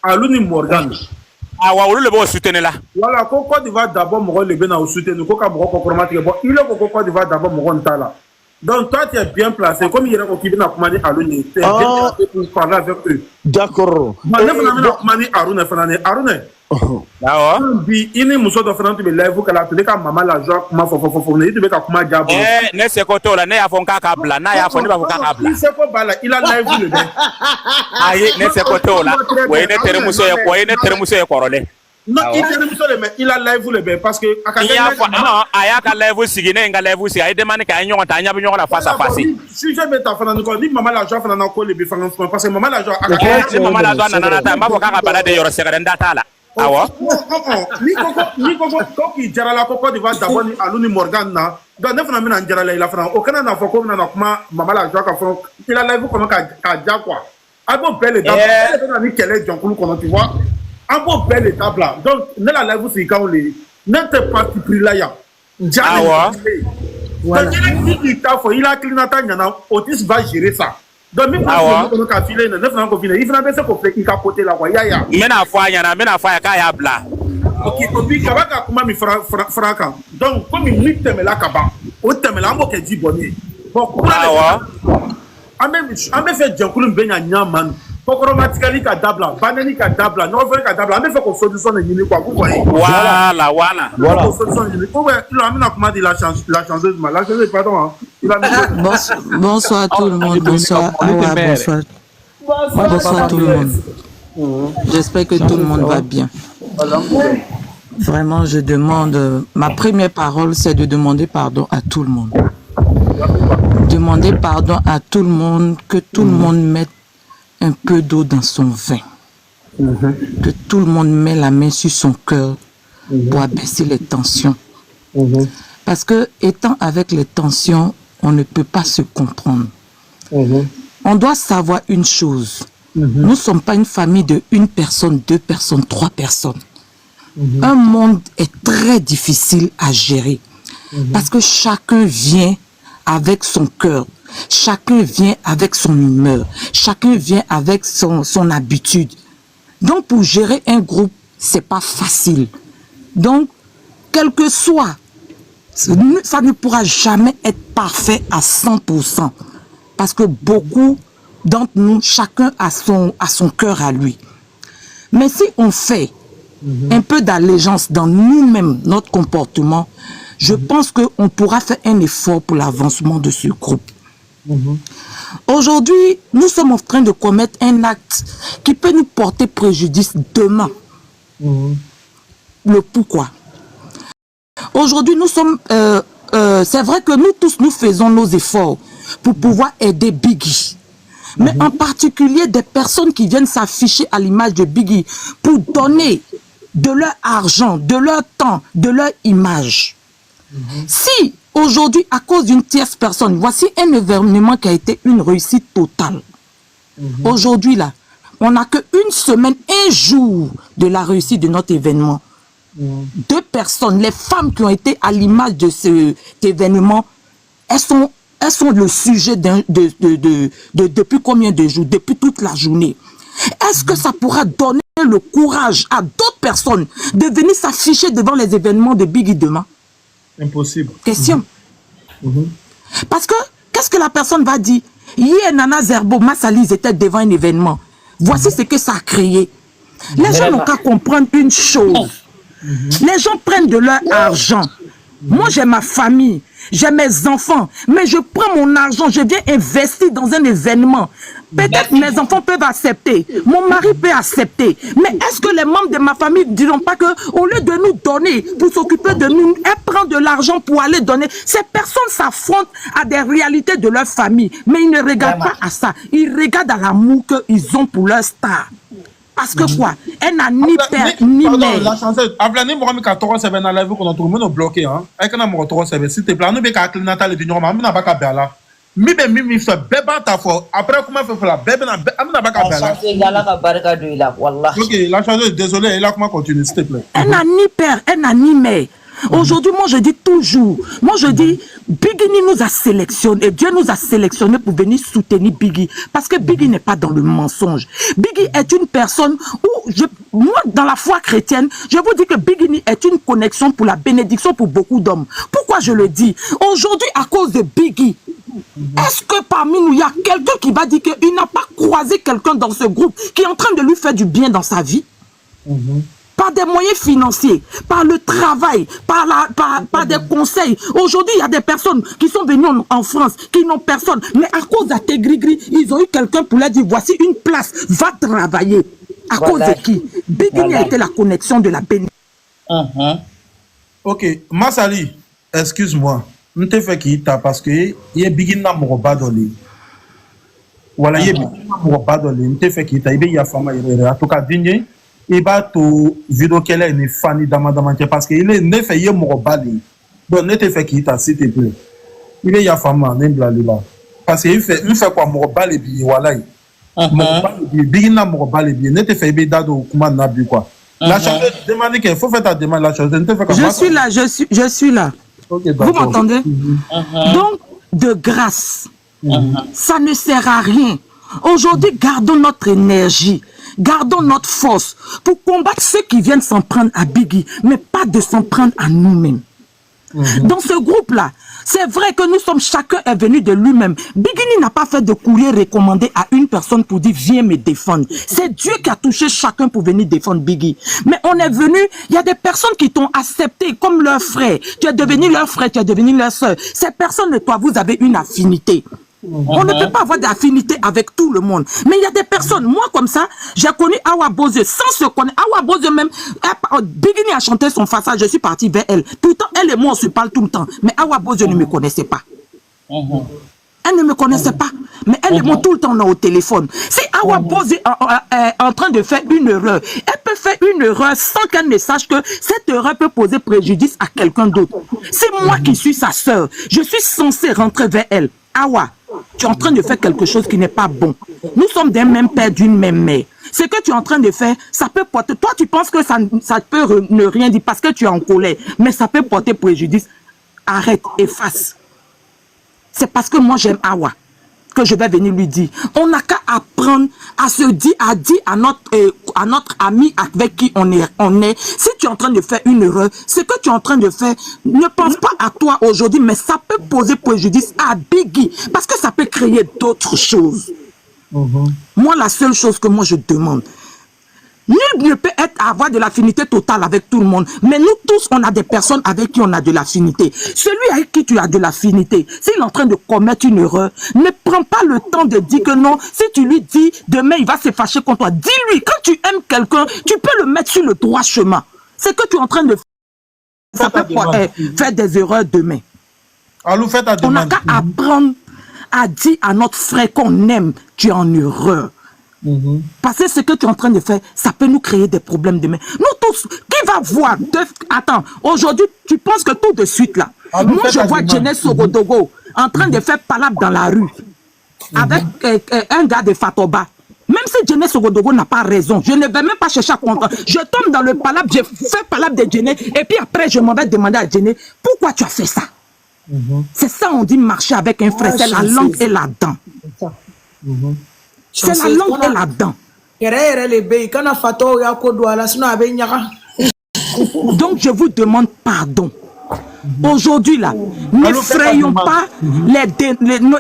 Aluni Morgan awa olu le bo soutenir là voilà Côte d'Ivoire d'abord moko le bena soutenir ko ka moko chromatique bon il est Côte d'Ivoire d'abord moko ntala donc toi tu es bien placé comme il est ko kibina kumani Aluni tu es bien placé pour parler avec eux d'accord mais ne kumani Aruna fanane Aruna awa bi ini muso do fanane tu be live kala tu ka mama la joie kuma fo ne tu be ka kuma jabo ne se ko to la ne ya fo ka bla na ya fo ne ba fo ka bla il se ko bala il a live le ben ayi ne se ko to la we ne tere muso ye ko ne tere muso ye korole non il tere muso le mais il a live le ben parce que il ya fo non aya ka live sigi ne nga live sigi ay demande ka nyon ta nya bi nyon la face à face si je mets ta fanane ko ni mama la joie fanane ko le bi fanane parce que mama la joie mama la joie na ta ma fo ka bala de yoro segare ndata la awa ni koko ki jarala ko Côte d'Ivoire d'abord ni Aluni Morgan na donc ne fana mina jarala il a fana o kana na fo ko na kuma mama la joie ka fo il a live comment ka ja quoi abo belle dame ni kele jonkulu kono tu vois abo belle table là donc ne la live c'est quand les n'était pas pris là ya awa voilà il a clinata nyana Otis va gérer ça donc même quand ka filer ne fana ko filer il fana be se ko fait il ka côté là quoi ya mena fo ya ka ya bla ok obi kabaka kuma mi franka donc comme mi temela kaba o temela mo ke di boni bon awa ame fait jankulu benya nyaman automatically ka dabla banani ka dabla no fait ka dabla ame fait ko solution ni ni quoi vous voyez voilà solution ni ko ouais il a mis comment dit la chanceuse pardon il a mis bonsoir tout le monde bonsoir tout le monde j'espère que tout le monde va bien. Vraiment, je demande, ma première parole, c'est de demander pardon à tout le monde. Demander pardon à tout le monde, que tout le monde mette un peu d'eau dans son vin. Que tout le monde mette la main sur son cœur pour abaisser les tensions. Parce que, étant avec les tensions, on ne peut pas se comprendre. On doit savoir une chose. Nous ne sommes pas une famille de une personne, deux personnes, trois personnes. Un monde est très difficile à gérer parce que chacun vient avec son cœur, chacun vient avec son humeur, chacun vient avec son habitude. Donc pour gérer un groupe, c'est pas facile. Donc, quel que soit, ça ne pourra jamais être parfait à 100% parce que beaucoup d'entre nous, chacun a son cœur à lui. Mais si on fait un peu d'allégeance dans nous-mêmes, notre comportement, je pense qu'on pourra faire un effort pour l'avancement de ce groupe. Aujourd'hui, nous sommes en train de commettre un acte qui peut nous porter préjudice demain. Le pourquoi? Aujourd'hui, nous sommes... c'est vrai que nous tous, nous faisons nos efforts pour pouvoir aider Biggie. Mais en particulier des personnes qui viennent s'afficher à l'image de Biggie pour donner de leur argent, de leur temps, de leur image. Si aujourd'hui, à cause d'une tierce personne, voici un événement qui a été une réussite totale. Aujourd'hui, là, on n'a qu'une semaine, un jour de la réussite de notre événement. Deux personnes, les femmes qui ont été à l'image de cet événement, elles sont le sujet depuis combien de jours, depuis toute la journée. Est-ce que ça pourra donner le courage à d'autres personnes de venir s'afficher devant les événements de Biggie demain? Impossible. Question. Parce que, qu'est-ce que la personne va dire? Hier, Nana Zerbo, Massali, ils étaient devant un événement. Voici ce que ça a créé. Les gens n'ont qu'à comprendre une chose. Les gens prennent de leur argent. Moi, j'ai ma famille, j'ai mes enfants, mais je prends mon argent, je viens investir dans un événement. Peut-être mes enfants peuvent accepter, mon mari peut accepter, mais est-ce que les membres de ma famille ne diront pas qu'au lieu de nous donner pour s'occuper de nous, elles prennent de l'argent pour aller donner? Ces personnes s'affrontent à des réalités de leur famille, mais ils ne regardent pas à ça, ils regardent à l'amour qu'ils ont pour leur star. Parce que quoi? Elle n'a ni père ni mère. La chance, Avlani Mohamed 14 7 na live qu'on a trouvé nous bloqué hein. Avec un numéro 14 7 s'il te plaît, nous be ka Natal et normal, mais na ba ka bela. Mi be mi fait beba ta fo. Après comment fait la beba na amna ba ka bela. OK, la chance, désolé, elle a comment continuer s'il te plaît. Elle n'a ni père, elle n'a ni mère. Aujourd'hui, moi je dis toujours, moi je dis, Biggie nous a sélectionné, Dieu nous a sélectionné pour venir soutenir Biggie, parce que Biggie n'est pas dans le mensonge. Biggie est une personne où, moi dans la foi chrétienne, je vous dis que Biggie est une connexion pour la bénédiction pour beaucoup d'hommes. Pourquoi je le dis? Aujourd'hui, à cause de Biggie, est-ce que parmi nous, il y a quelqu'un qui va dire qu'il n'a pas croisé quelqu'un dans ce groupe qui est en train de lui faire du bien dans sa vie? Par des moyens financiers, par le travail, par des conseils. Aujourd'hui, il y a des personnes qui sont venues en France, qui n'ont personne. Mais à cause d'Ategrigri, ils ont eu quelqu'un pour leur dire, voici une place, va travailler. À cause de qui? Biggie a été la connexion de la bénédiction. OK, Massali, excuse-moi. Je te fais qui parce que il y a Biggie n'a pas donné. Voilà, il y a Biggie n'a pas donné. Je te fais qui il y a femme en tout cas digne. Il va tout vidéo qu'elle est une fan d'Amadamante parce qu'il est ne fait yé morobali. Donc ne te fait qui t'a s'il te plaît. Il est ya femme en blali là. Parce qu'il fait quoi morobali bi voilà. Morobali bi bigina morobali bi ne te fait bi dado kuma na bi quoi. La chose demande qu'il faut faire ta demande la chose ne te fait comme je suis là, je suis là. Okay, vous m'entendez? Donc de grâce. Ça ne sert à rien. Aujourd'hui, gardons notre énergie. Gardons notre force pour combattre ceux qui viennent s'en prendre à Biggie, mais pas de s'en prendre à nous-mêmes. Dans ce groupe-là, c'est vrai que nous sommes, chacun est venu de lui-même. Biggie n'a pas fait de courrier recommandé à une personne pour dire viens me défendre. C'est Dieu qui a touché chacun pour venir défendre Biggie. Mais on est venu, il y a des personnes qui t'ont accepté comme leur frère. Tu es devenu leur frère, tu es devenu leur soeur. Ces personnes et toi, vous avez une affinité. On ne peut pas avoir d'affinité avec tout le monde. Mais il y a des personnes, moi comme ça, j'ai connu Awa Bose sans se connaître. Awa Bose même, Biggie a chanté son façade, je suis parti vers elle. Pourtant, elle et moi, on se parle tout le temps. Mais Awa Bose ne me connaissait pas. Elle ne me connaissait pas. Mais elle et moi, tout le temps, on est au téléphone. Si Awa Bose est en train de faire une erreur, elle peut faire une erreur sans qu'elle ne sache que cette erreur peut poser préjudice à quelqu'un d'autre. C'est moi qui suis sa sœur. Je suis censé rentrer vers elle. Awa, tu es en train de faire quelque chose qui n'est pas bon. Nous sommes d'un même père, d'une même mère. Ce que tu es en train de faire, ça peut porter... Toi, tu penses que ça peut ne rien dire parce que tu es en colère. Mais ça peut porter préjudice. Arrête, efface. C'est parce que moi, j'aime Awa que je vais venir lui dire. On n'a qu'à apprendre à se dire, à dire à notre ami avec qui on est. Si tu es en train de faire une erreur, ce que tu es en train de faire, ne pense pas à toi aujourd'hui, mais ça peut poser préjudice à Biggie, parce que ça peut créer d'autres choses. Moi, la seule chose que moi je demande, nul ne peut avoir de l'affinité totale avec tout le monde. Mais nous tous, on a des personnes avec qui on a de l'affinité. Celui avec qui tu as de l'affinité, s'il est en train de commettre une erreur, ne prends pas le temps de dire que non. Si tu lui dis, demain, il va se fâcher contre toi. Dis-lui, quand tu aimes quelqu'un, tu peux le mettre sur le droit chemin. C'est que tu es en train de faire des erreurs demain. Alors, faites ta demande. On n'a qu'à apprendre à dire à notre frère qu'on aime, tu es en erreur. Parce que ce que tu es en train de faire, ça peut nous créer des problèmes demain. Nous tous, qui va voir Attends, aujourd'hui, tu penses que tout de suite là, moi je vois Jeunesse Sogodogo en train de faire palabre dans la rue avec un gars de Fatoba. Même si Jeunesse Sogodogo n'a pas raison, je ne vais même pas chercher à comprendre. Je tombe dans le palabre, je fais palabre de Jeunesse et puis après je m'en vais demander à Jeunesse pourquoi tu as fait ça. C'est ça on dit marcher avec un frère, c'est la langue et la dent. C'est la langue et la dent. Donc je vous demande pardon. Aujourd'hui là, n'effrayons pas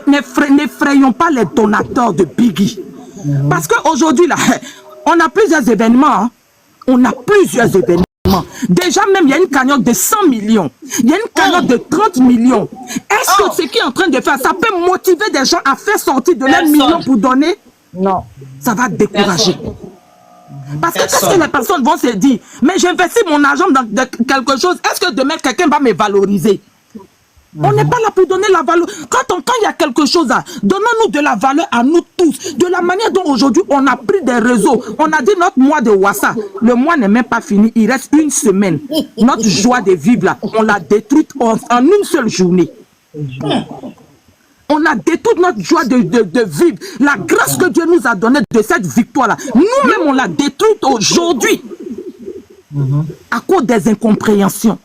n'effrayons pas les donateurs de Biggie. Parce qu'aujourd'hui là, on a plusieurs événements. Hein. On a plusieurs événements. Déjà même, il y a une cagnotte de 100 millions. Il y a une cagnotte de 30 millions. Est-ce que ce qui est en train de faire, ça peut motiver des gens à faire sortir de leurs millions pour donner? Non. Ça va décourager. Parce que qu'est-ce que les personnes vont se dire? Mais j'investis mon argent dans quelque chose. Est-ce que demain, quelqu'un va me valoriser? On n'est pas là pour donner la valeur. Quand il y a quelque chose, donnons-nous de la valeur à nous tous. De la manière dont aujourd'hui on a pris des réseaux. On a dit notre mois de Wassa. Le mois n'est même pas fini. Il reste une semaine. Notre joie de vivre là, on l'a détruite en une seule journée. On a détruit notre joie de vivre. La grâce que Dieu nous a donnée de cette victoire-là, nous-mêmes on l'a détruite aujourd'hui. À cause des incompréhensions.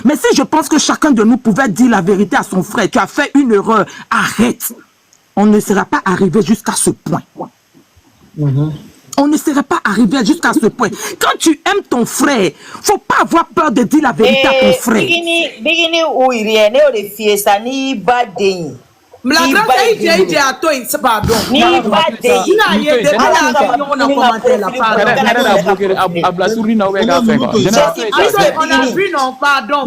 Mais si je pense que chacun de nous pouvait dire la vérité à son frère, tu as fait une erreur, arrête. On ne sera pas arrivé jusqu'à ce point. On ne serait pas arrivé jusqu'à ce point. Quand tu aimes ton frère, il ne faut pas avoir peur de dire la vérité à ton frère. La grande idée à toi, c'est pardon. On a vu non pardon.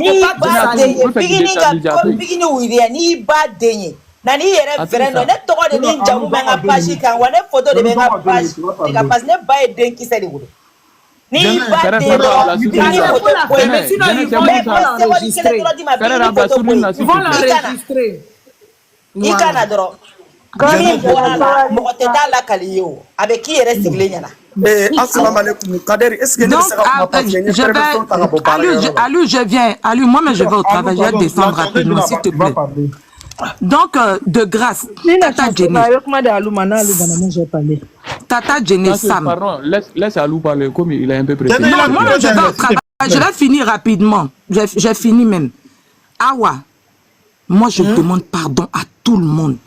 Nani yere frère ne togo de ni jamu menga page kan wane photo de menga page ka pas ne ba e den ki se de wuro ni ba de ni photo ko mais sinon ils vont l'enregistrer ils vont l'enregistrer ikana doro kani mo te dala kaliyo avec qui yere sigle nyana assalamu alaikum Kader, est-ce que je viens Alu, moi mais je vais au travail, je vais descendre rapidement s'il te plaît. Donc, de grâce, Tata Jenny. Tata Jenny Sam. Pardon, laisse Alou parler, comme il est un peu pressé. Non, moi, je vais au travail. Je vais finir rapidement. J'ai fini même. Awa, moi, je demande pardon à tout le monde.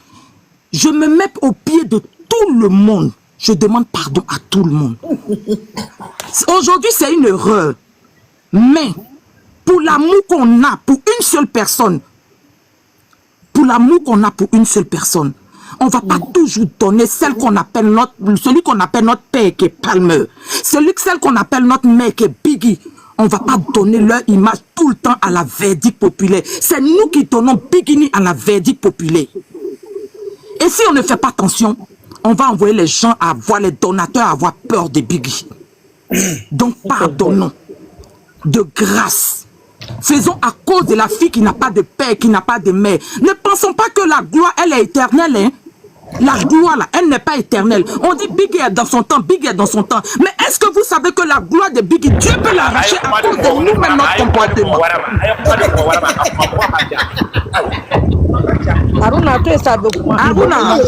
Je me mets au pied de tout le monde. Je demande pardon à tout le monde. Aujourd'hui, c'est une erreur. Mais, pour l'amour qu'on a pour une seule personne, on ne va pas toujours donner celle qu'on appelle celui qu'on appelle notre père qui est Palmer, celle qu'on appelle notre mère qui est Biggie. On ne va pas donner leur image tout le temps à la verdict populaire. C'est nous qui donnons Biggie à la verdict populaire. Et si on ne fait pas attention, on va envoyer les gens à voir les donateurs à avoir peur de Biggie. Donc pardonnons de grâce. Faisons à cause de la fille qui n'a pas de père, qui n'a pas de mère. Ne pensons pas que la gloire, elle est éternelle. Hein? La gloire, là, elle n'est pas éternelle. On dit Biggie est dans son temps, Biggie est dans son temps. Mais est-ce que vous savez que la gloire de Biggie, Dieu peut l'arracher à cause de nous-mêmes, notre comportement? Aruna, tu es ça. Aruna,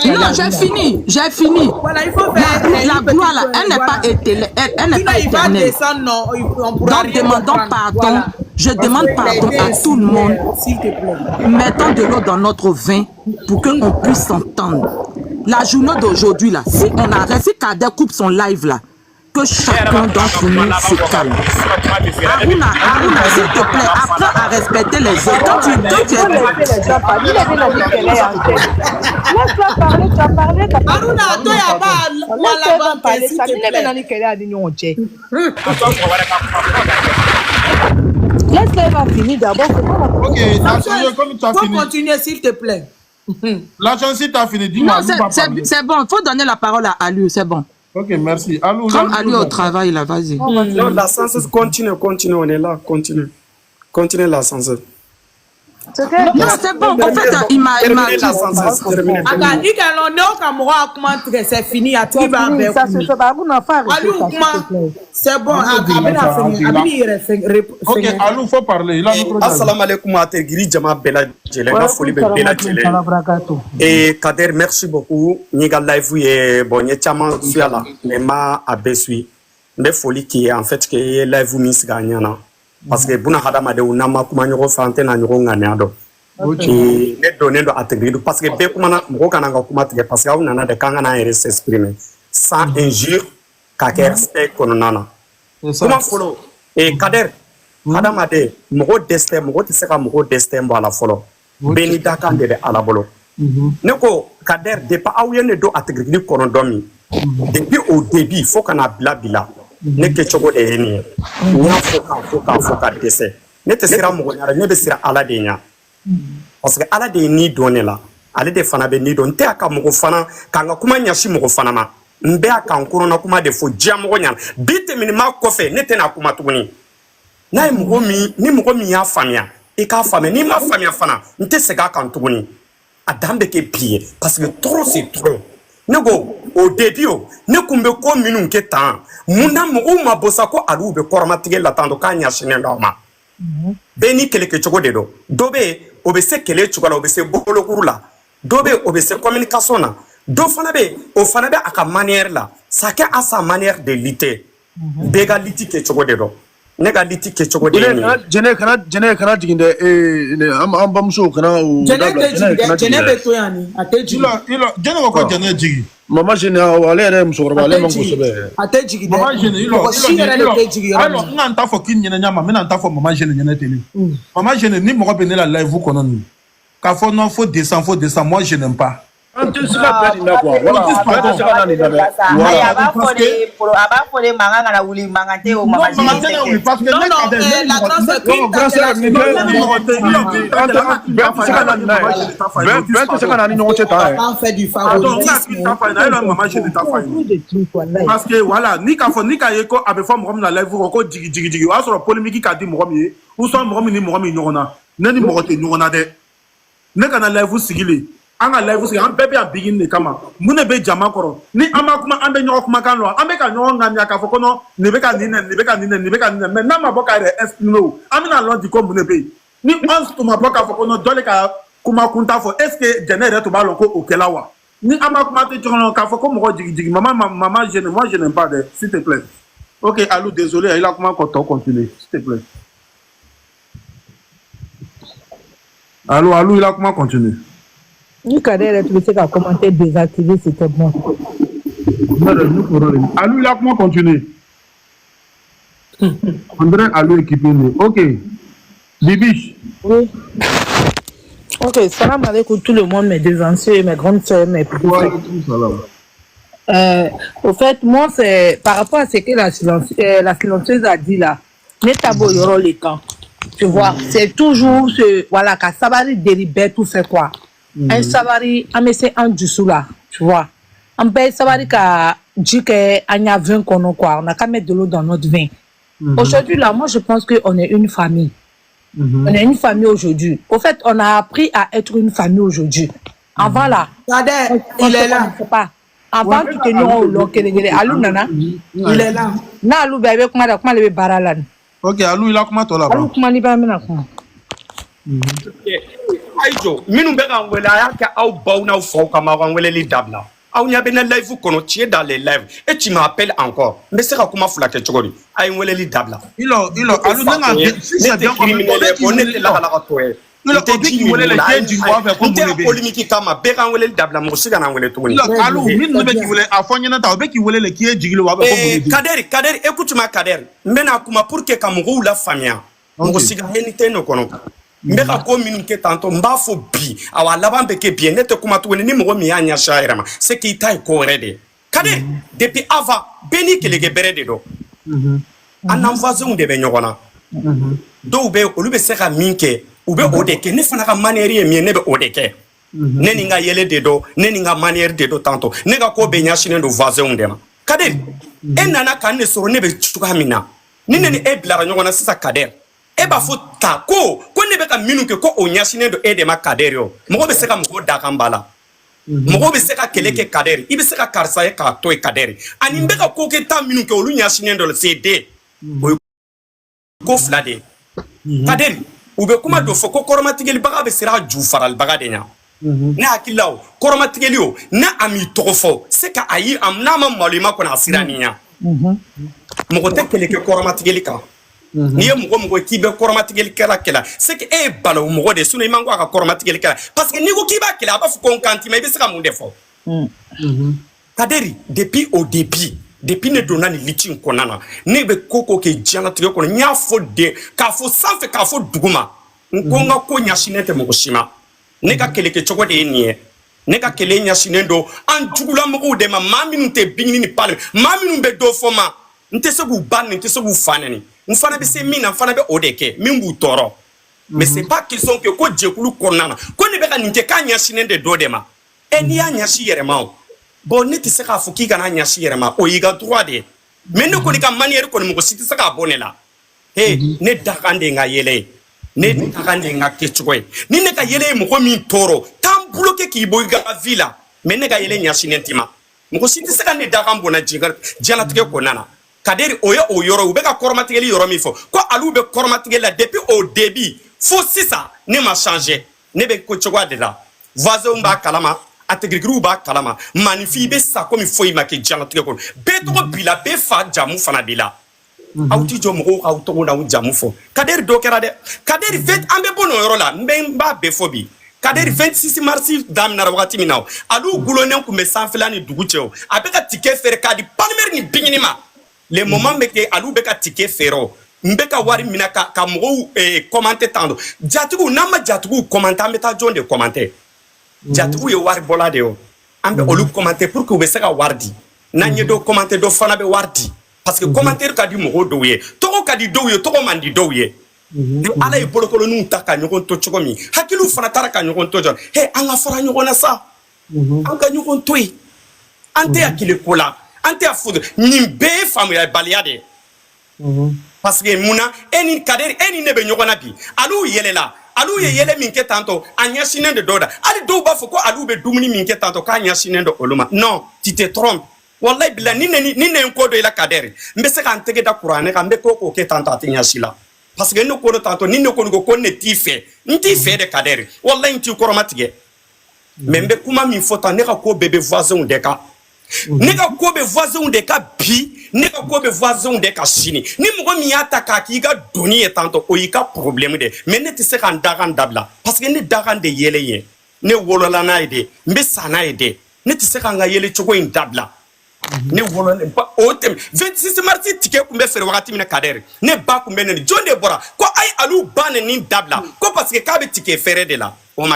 non, j'ai fini. Voilà, il faut faire. La gloire, là, elle n'est pas éternelle. Elle n'est pas éternelle. Donc, demandons pardon. Voilà. Je demande pardon à tout le monde. S'il te plaît. Mettons de l'eau dans notre vin pour qu'on puisse s'entendre. La journée d'aujourd'hui, là, si on arrête, si Kader coupe son live, là, que chacun d'entre nous se calme. Aruna, s'il te plaît, apprends à respecter les autres. Quand tu es... Laisse-la parler, tu as parlé. Aruna, toi, il y a pas parler. Ça laisse-la va finir d'abord. Ok, comme tu as fini. Faut continuer, s'il te plaît. L'argent, si tu as fini, dis-moi. Non, c'est bon, il faut donner la parole à Alu, c'est bon. Ok, merci. Alou, comme Alu au travail, là, vas-y. Non, la censeuse, continue, on est là, continue. Continue la censeuse. Non, c'est bon. En fait, il m'a dit. C'est fini. C'est bon. Ok, Alou, faut parler. Assalamu alaikum, Ategiri Jama Bella Djelen, Foli Bella Djelen. Et Kader, merci beaucoup. Niga live, bon, y a Chaman Suala, mais ma abesui. Mais Foli qui est en fait que live Miss Gagnana. Parce que Buna Hadamade ou Nama Kumanyo Fante na Nyanado. Et ne donner de Ategiri. Parce que Bekumana, Mokananga Kumatre, parce qu'on a de Kangana et s'exprimer. Sans injure, qu'à respect qu'on en a. Comment follow? Et Kader, hadamaden mɔgɔ destin mɔgɔ tɛ se ka mɔgɔ destin bɔ a la fɔlɔ bɛɛ ni dakan de bɛ ala bolo ne ko Kader depuis aw ye ne don a tigirigili kɔnɔdɔn min depuis au début fo kana bila bi la ne kɛcogo de ye nin ye n y'a fɔ k'a fɔ ka dɛsɛ ne tɛ siran mɔgɔ ɲɛ ne bɛ siran ala de ɲɛ parce que ala de ye ni dɔn ne la ale de fana bɛ ni dɔn n tɛ a ka mɔgɔ fana k'an ka kuma ɲɛsin mɔgɔ fana ma n bɛ a kan kɔnɔna kuma de fɔ diya mɔgɔ ɲɛna bi tɛmɛnima kɔfɛ ne tɛna kuma tuguni n'a ye mɔgɔ min ni mɔgɔ min y'a faamuya i k'a faamuya n'i ma faamuya fana n tɛ segin a kan tuguni a dan bɛ kɛ bi ye parce que trop c'est trop ne ko au début ne kun bɛ ko minnu kɛ tan mun na mɔgɔw ma bɔ sa ko aliw bɛ kɔrɔmatigɛ la tan k'a ɲɛsinnen don aw ma bɛɛ ni kɛlɛ kɛcogo de don dɔ bɛ yen o bɛ se kɛlɛ cogo la o bɛ se bolokuru la dɔ bɛ yen o bɛ se communication na dɔ fana bɛ yen o fana bɛ a ka manière la chacun a sa manière de lutter bɛɛ ka lutte kɛcogo de don ne ka lutte kɛcogo de ye nin ye jɛnɛ kana jigin dɛ an bamuso kana jɛnɛ bɛ to yan nin a tɛ jigin jɛnɛ ko ko jɛnɛ jigin mama jɛnɛ ale yɛrɛ musokɔrɔba ale man kosɛbɛ a tɛ jigin dɛ mama jɛnɛ mɔgɔ si yɛrɛ de tɛ jigin yɔrɔ min n ka n ta fɔ k'i ɲɛna ɲama n bɛna n ta fɔ mama jɛnɛ ɲɛna ten mama jɛnɛ ni mɔgɔ bɛ ne la live kɔnɔ nin k'a fɔ non faut descendre moi je n'aime pas an tɛ se ka bɛɛ nin na quoi voilà bɛɛ tɛ se ka na nin na dɛ a b'a fɔ de mankan kana wuli mankan tɛ o mama jɛnɛ parce que ne ka dɛ la grande sœur bɛɛ tɛ se ka na ni ɲɔgɔn cɛ tan on fait du favoritisme parce que voilà ni k'a fɔ ni k'a ye ko a bɛ fɔ mɔgɔ min na live kɔ ko jigi o y'a sɔrɔ polémique ka di mɔgɔ min ye ou soit mɔgɔ min ni mɔgɔ min ɲɔgɔn na ne ni mɔgɔ tɛ ɲɔgɔn na dɛ ne kana live sigilen an ka live sigi an bɛɛ bɛ yan bigini de kama mun de bɛ jama kɔrɔ ni an ma kuma an bɛ ɲɔgɔn kumakan lɔ an bɛ ka ɲɔgɔn ŋaniya k'a fɔ ko non nin bɛ ka nin nɛ nin bɛ ka nin nɛ nin bɛ ka nin nɛ mais n'a ma bɔ k'a yɛrɛ exprimer o an bɛna lɔn di ko mun de bɛ yen ni an tun ma bɔ k'a fɔ ko non dɔ de ka kuma kunta fɔ est ce que jɛnɛ yɛrɛ tun b'a lɔn ko o kɛla wa ni an ma kuma tɛ ɲɔgɔn k'a fɔ ko mɔgɔ jigi maman gêne moi je n'aime pas dɛ s'il te plaît ok Alou désolé il a kuma tɔ continuer s'il te plaît Alou il a comment continuer. Ni Kader tu sais qu'à commenter désactiver c'était bon. Alou il a comment continuer. André Alou équipé. Ok. Bibiche. Oui. Ok, salam alaikum tout le monde, mes devanciers, mes grandes sœurs, mes petits frères. Au fait, moi c'est par rapport à ce que la silencieuse a dit là. Ne tabo yoro les camps. Tu vois, c'est toujours ce, voilà, qu'à Sabari délibère tout fait quoi. Un Sabari, un message en dessous là, tu vois. Un peu Sabari qui a dit qu'on a 20 qu'on quoi, on a qu'à mettre de l'eau dans notre vin. Aujourd'hui là, moi je pense qu'on est une famille. On est une famille aujourd'hui. Au fait, on a appris à être une famille aujourd'hui. Avant là, il est là. Avant tu te n'as au long Alou nana, il est là. Na Alou bébé comment le baralan. Ok, Alou il a comment toi là-bas? Alou comment il va mener quoi? Aïjo, minnu bɛ ka wele a y'a kɛ aw baw n'aw faw kama aw ka weleli dabila aw ɲɛ bɛ ne live kɔnɔ tu es dans les lives et tu m'appelles encore n bɛ se ka kuma fila kɛ cogo di a ye weleli dabila Alou ne ka si c'est bien comme ne tɛ lakalaka tɔ ye n tɛ ji min la n tɛ polémique kama bɛɛ ka weleli dabila mɔgɔ si ka na wele tuguni Alou minnu bɛ k'i wele a fɔ ɲɛna ta o bɛ k'i wele le k'i ye jigili wa a bɛ fɔ mun de di Kader écoute-moi Kader n bɛna kuma pour que ka mɔgɔw la faamuya mɔgɔ si ka hɛni tɛ ne kɔnɔ n bɛ ka ko minnu kɛ tantɔ n b'a fɔ bi awa laban bɛ kɛ bi ne tɛ kuma tuguni ni mɔgɔ min y'a ɲɛsin a yɛrɛ ma c'est que i ta ye ko wɛrɛ de ye Kader depuis avant bɛɛ ni kɛlɛkɛ bɛrɛ de dɔn an n'an voisinw de bɛ ɲɔgɔn na dɔw bɛ olu bɛ se ka min kɛ u bɛ o de kɛ ne fana ka manière ye min ye ne bɛ o de kɛ ne ni n ka yɛlɛ de dɔn ne ni n ka manière de dɔn tantɔ ne ka ko bɛɛ ɲɛsinnen don voisinw de ma Kader e nana ka ne sɔrɔ ne bɛ cogoya min na ni ne ni e bilara ɲɔgɔn na sisan Kader e b'a fɔ ta ko ne bɛ ka minnu kɛ ko o ɲɛsinnen don e de ma Kader yo mɔgɔ bɛ se ka mɔgɔ da kan ba la mɔgɔ bɛ se ka kɛlɛ kɛ Kader i bɛ se ka karisa ye k'a to ye Kader ani n bɛ ka ko kɛ tan minnu kɛ olu ɲɛsinnen don c'est deux o ye ko fila de ye Kader u bɛ kuma dɔ fɔ ko kɔrɔmatigɛlibaga bɛ siran a ju faralibaga de ɲɛ ne hakili la o kɔrɔmatigɛli o ne a m'i tɔgɔ fɔ c'est que ayi n'a ma malo i ma kɔni a sira nin ɲɛ mɔgɔ tɛ kɛlɛ kɛ kɔrɔmatigɛli kan n'i ye mɔgɔ k'i bɛ kɔrɔmatigɛlikɛla kɛla c'est que e ye balawu mɔgɔ de sinon i man ko a ka kɔrɔmatigɛlikɛla parce que n'i ko k'i b'a kɛlɛ a b'a fɔ ko n kan t'i ma i bɛ se ka mun de fɔ Kader depuis au début depuis ne donna ni litin konana ne be koko ke diana tige kono nya fo de ka fo sanfe ka fo duguma nkonga ko nyashine te mo shima ne ka kele ke chogo de nie ne ka kele nyashine do an jugula mo de ma maminu te bingini ni pale maminu be do foma nte se bu ban nte se bu fanani mfana be se mina mfana be odeke mimbu toro mais c'est pas question que ko jekulu konana ko ne be ka nte ka nyashine de do de ma eni ya nyashi yere ma bon ne te se ka fo ki kana nyashi yere ma o yiga droit de mais ne ko ni ka manière ko ni mo siti se ka bonela ne dakande nga yele ne dakande nga kechoy ni ne ka yele mo ko min toro tam bloqué ki boy ga villa mais ne ka yele nyashi nentima mo siti se ka ne dakam bona jigar jala tige ko nana kaderi oya o yoro be ka kormatigeli yoro mi fo ko alu be kormatigeli la depuis au début fo sisa ne ma changer ne be ko chogwa de la voisin ba kalama ategrigiru ba kalama manifi be sa comme foi ma ke jala tige ko be to bila be fa jamu fana bila auti jo mo auto na jamu fo kaderi do kera de kaderi vet ambe bono yoro la mba be fobi kaderi 26 mars dam na wakati minaw alu gulonen ku me sanfilani dugucheo abeka ticket fer kadi palmer ni bingini ma le moment meke alu beka ticket fero mbeka wari mina ka mo commenter tando jatugu nama jatugu commenter meta jonde commenter jatugu ye wari bola de o ambe olu commenter pour que be saka wardi nanye do commenter do fana be wardi parce que commentaire ka di mo do ye to ka di do ye to mandi do ye de ala e bolokolo nu taka nyokon to chokomi hakilu fana taraka nyokon to jon he anga fara nyokona sa anga nyokon toy ante akile kola ante afudo nimbe famu ya baliade parce que muna eni kaderi eni nebe nyokona bi alu yelela alu ye yele minke tanto anya sinende doda ali do ba foko alu be dumuni minke tanto ka anya sinende oluma non tu te trompes wallahi bila ni ne ko do ila kaderi mbese kan tege da qur'ane kan be ko ke tanto atinya sila parce que no ko tanto ni ne ko ko ne ti fe nti fe de kaderi wallahi nti ko romatige membe kuma mi fota ne ka ko bebe voisin de ka ne ka ko be voisin de ka bi ne ka ko be voisin de ka sini ni mo mi ataka ki ga doni e tanto o yika problème de mais ne ti se kan dagan dabla parce que ne dagan de yele ye ne wolola na ide mbe sana ide ne ti se kan ga yele chogo in dabla ne wolola ba o tem 26 mars ticket kumbe fere wakati mina kadere ne ba kumbe ne jonde bora ko ay alu bane ni dabla ko parce que ka be ticket fere de la o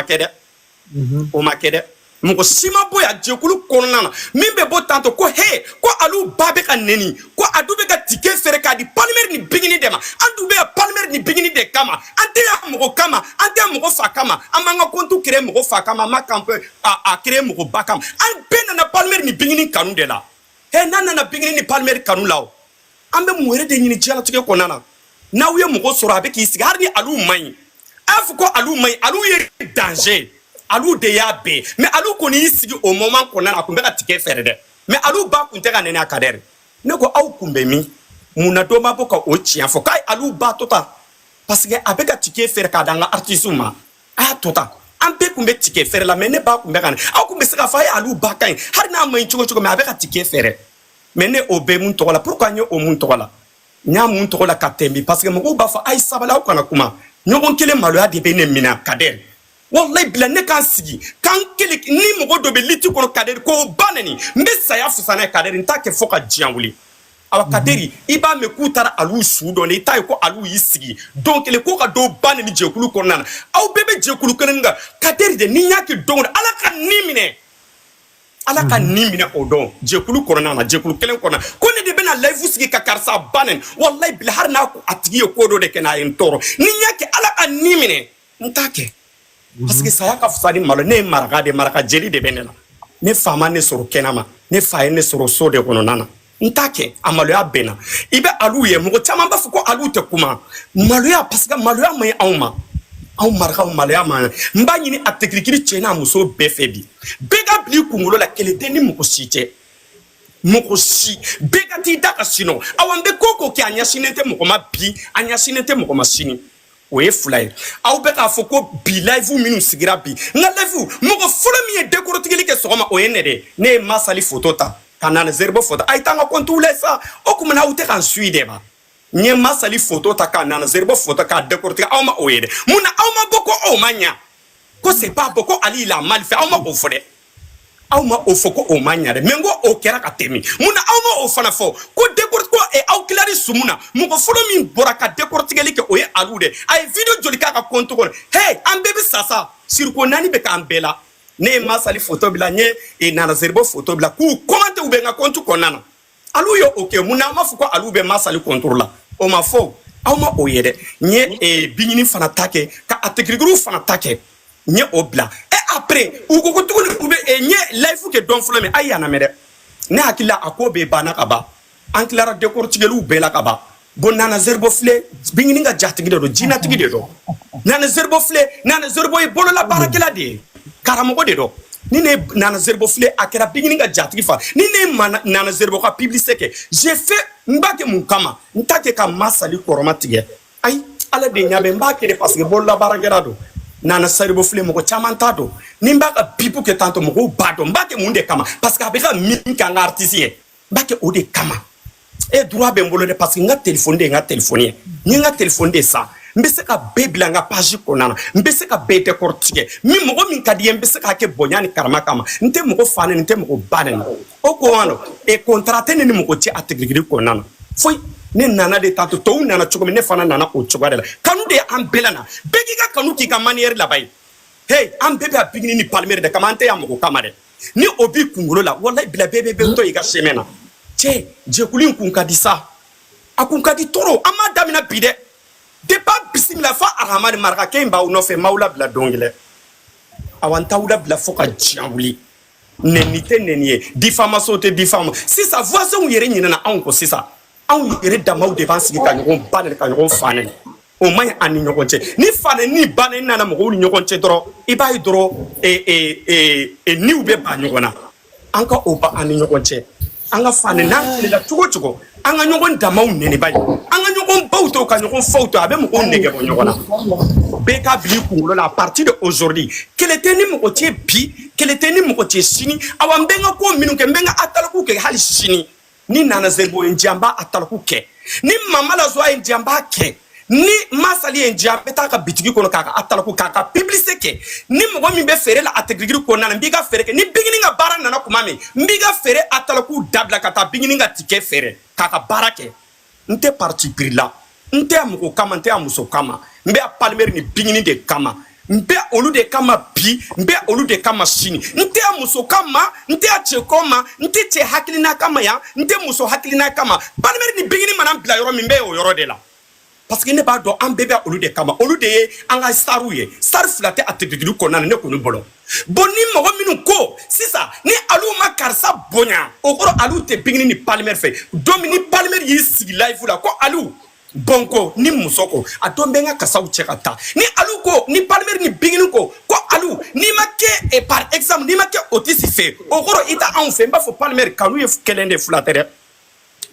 makede mko sima boya jekulu konana mimbe bo tanto ko he ko alu babe ka neni ko adube ka ticket fere ka di palmer ni bigini dema andube ya palmer ni bigini de kama ante ya mko kama ante ya mko fa kama amanga kontu kire mko fa kama makampe a kire mko bakam an bena na palmer ni bigini kanu de la he nana na bigini ni palmer kanu lao ambe muere de nyini jala tike konana na uye mko sora be ki sigar ni alu mai afu ko alu mai alu ye danger alu de ya be mais alu ko ni sigi au moment qu'on a kumbe ka ticket faire de mais alu ba kunte ka nene akadere ne ko aw kumbe mi muna do ma boka o chia fo kai alu ba tota parce que avec ka ticket faire ka danga artiste ma a tota ambe kumbe ticket faire la mais ne ba kumbe kan aw kumbe se ka fa alu ba kan har na ma nchugo mais avec ka ticket faire mais ne obe mun to la pourquoi nyo o mun to la nya mun to la katembi parce que mo ba fa ay sabala ko na kuma nyogon kele malo ya de be ne mina kadere wallahi bila ne kan sigi kan kele ni mogo do be liti ko kaderi ko banani mbe saya fusana kaderi ntake foka jianwuli awa kaderi iba me kutara alu sudo ne tay ko alu yisigi donc le ko ka do banani jekulu ko nana aw bebe jekulu ko nga kaderi de ni nyaki don ala kan nimine o don jekulu ko nana jekulu kelen ko na ko ne de bena live sigi ka karsa banen wallahi bila har na ko atigi ko do de kena en toro ni nyaki ala kan nimine ntake parce que saya ka fusani malo ne maraka jeli de benela ne fama ne soro kenama ne faye ne soro so de kono nana ntake amalo ya bena ibe alu ye mo chama ba fuko alu te kuma malo ya parce que malo ya mai awma aw maraka malo ya ma mba nyini atekrikiri chena muso befebi bega bli kungulo la kelete ni mko site moko si bega ti daka sino awambe koko ki anyashinete mko mabi anyashinete mko masini oye fulay aw be ka foko bi live minu sigira bi na live moko folo mi décor tigeli ke soma oye ne masali photo ta kanana zerbo photo ay tanga kontu lesa okuma na ute kan suide ba nye masali photo ta kanana zerbo photo ka décor tigeli awma oye de muna awma boko o manya ko c'est pas boko ali la mal fait awma o fode awma o foko o manyare mengo o kera ka temi muna awma o fana fo ko décortique ko e aw klari sumuna mugo folo min bora ka décortiquer ke o ye alude ay video joli ka compte ko hey am bebe sasa sirko nani be ka ambela ne masali photo bila nye e nana zerbo photo bila ku comment ube nga compte ko nana alu yo okay muna ma fuko alu be masali contrôle la o ma fo awma o yede nye e bingini fana take ka ategrigru fana take nye obla et après ou ko to ko be nye life ke don flame ayana mere ne akila akobe bana kaba an clara décortiquer be la kaba bon nana zerbo flé bingini nga jatigi do jina tigi do nana zerbo flé nana zerbo e bolo la barakela de karamo de do ni ne nana zerbo flé akera bingini nga jatigi fa ni ne nana zerbo ka publicité ke j'ai fait mbake mun kama ntake ka masali koromatige ay ala de nyabe mbake de parce que bolo la barakela do nana zerbo flé moko chamanta do ni mbaka pipu ke tanto moko bado mbake mun de kama parce que abeka min kan artiste mbake o de kama e droit be mbolo de parce que nga téléphone ni nga téléphone de ça mbese ka bebla nga page konana mbese ka bete kortige mi mogo min kadiye mbese ka ke bonyani karama kama nte mogo fane nte mogo banen o ko wano e contraté ni mogo ti ategrigri konana foi ne nana de tanto to nana choko ne fana nana o chogare la kanu de ambelana begi ka kanu ki ka manière la bay hey am bebe a bigini ni palmer de kamante ya mogo kamade ni obi kungolo la wallahi bila bebe to yiga semena che je kulin kun kadisa akun kadi toro ama damina bide de pas bismillah fa arhamani maraka kemba uno fe maula bla dongile awanta uda bla foka jiawuli nenite nenie diffamation te diffam si sa voisin yere nyina na anko si sa an yere damaw de vansi ka ngon banel ka ngon fanen o may ani nyokonche ni fanen ni banen na mo ni nyokonche doro ibai doro ni ube ba nyokona anka oba ani nyokonche anga fanen na la chugo anga nyogon damaw nene bay anga nyogon bauto ka nyogon photo abe mo on nege nyogona beka bli kungulo la partir de aujourd'hui quel était ni mo tie bi quel était ni mo tie sini awambenga ko minu ke mbenga atalaku ke hali sini ni nana zerbo njamba atalaku ke ni mama la zo njamba ke ni masali njamba ta bitigi kono kaka atalaku kaka publicité ke ni mo mi be fere la ategrigri ko nana mbiga fere ke ni bigini nga bara nana kumame mbiga fere atalaku dabla kata bigini nga tike fere kaka barake nte parti prila nte amuko kama nte amuso kama mbe a palmer ni bingini de kama mbe olu de kama bi mbe olu de kama shini nte amuso kama nte ache koma nte che hakilina kama ya nte muso hakilina kama palmer ni bingini manam bla yoro mbe o yoro de la parce que ne ba do am bebe olu de kama olu de anga staruye star flate atedulu konana ne konu bolo bonni mo minu ko sisa ni alu makarsa bonya okoro alu te bingini ni palmer fe domini palmer yi sigi live la ko alu bonko ni musoko atombenga kasaw chekata ni alu ko ni palmer ni bingini ko alu ni make e par exemple ni make otisi fe okoro ita an fe mba fo palmer kanu ye kelende flatere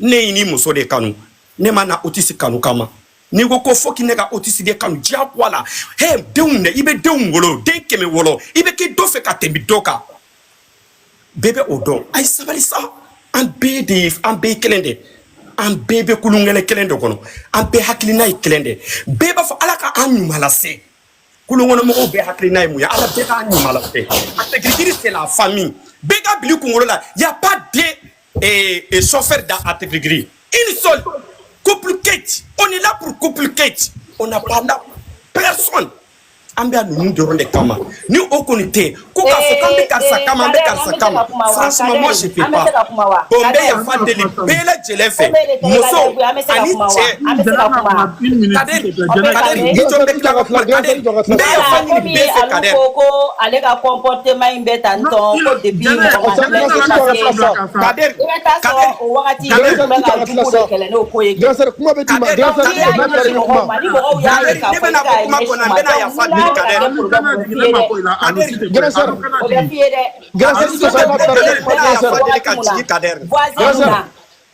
ne ni muso de kanu ne mana otisi kanu kama ni ko foki ne ka otisi de kanu dia wala he deunne ibe deun wolo de keme wolo ibe ke do fe ka tembi doka bebe odo ay sabali sa an be kelende an bebe kulungele kelende kono an be haklina kelende bebe fa alaka an nyumala se kulungono mo be haklina mu ya ala be ka nyumala se ategrigiri c'est la famille bega bili kungolo la y a pas de chauffeur da ategrigiri une seule couple Kate on est là pour couple Kate on n'a pas là personne ambia nous de ronde kama ni okonite ko ka fo kambe karsa kama ambe karsa kama franchement moi je peux pas bombe ya fa de bela jelefe moso ani che kader itombe ka ko kader me ya fa ni be se kader ko ale ka comportement imbe tanton ko depuis kader o wakati me ka juko de kele no ko yeke grâce kuma be tuma grâce ya fa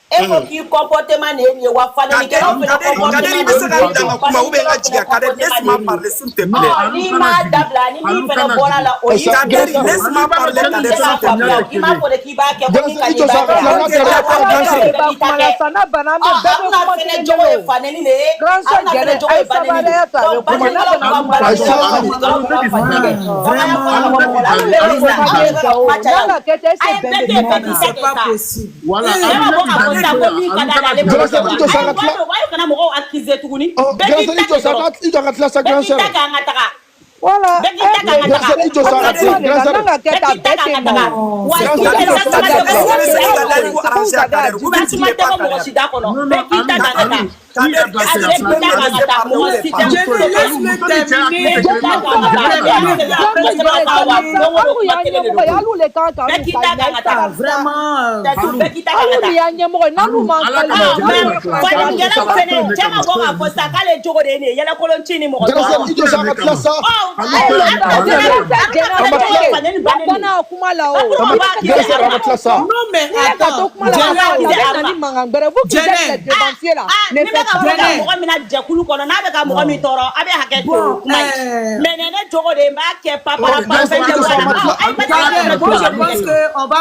e ko ki comportement ne ni wa fa ne ke no fe Kaderi be se ka danga kuma ube nga jiga Kaderi laisse-moi parler s'il te plaît. Ni ma dabla ni mi fe no bora la o yi Kaderi laisse-moi parler Kaderi s'il te plaît. Ki ma ko de ki ba ke ko ni ka ni ba sana bana me bebe ko ne jogo e fa ne ni ne grand sœur gere ay sabale ya ta ko c'est pas possible. Voilà. Voilà.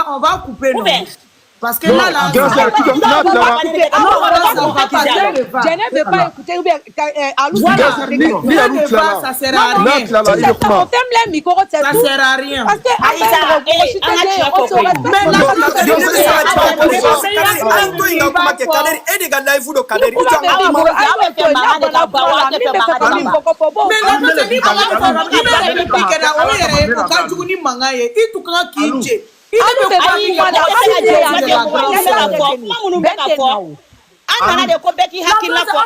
On va couper nous. Parce que là, je ne veux pas écouter ça sert à rien. On t'aime les micros, ça sert à rien. Parce que Ana de ko beki hakila ko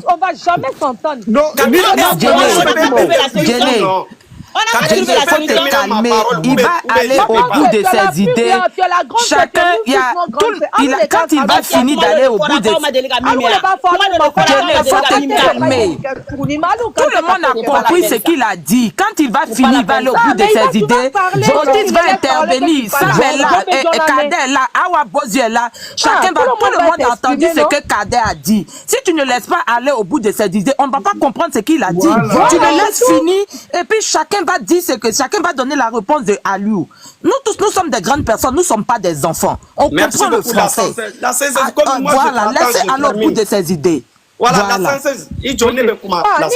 on va jamais s'entendre. Il va aller au bout de ses idées. Chacun, quand il va finir d'aller au bout de ses idées, tout le monde a compris ce qu'il a dit. Quand il va finir, il va aller au bout de ses idées. Otis va intervenir, Sam est là, Kader est là, Awa Bozi est là. Chacun va, tout le monde a entendu ce que Kader a dit. Si tu ne laisses pas aller au bout de ses idées, on ne va pas comprendre ce qu'il a dit. Tu le laisses finir et puis chacun va dire ce que chacun va donner la réponse de Aliou. Nous tous, nous sommes des grandes personnes, nous ne sommes pas des enfants. On comprend le français. Voilà, laissez aller au bout de ses idées. Voilà, la française. Il joue le kuma. La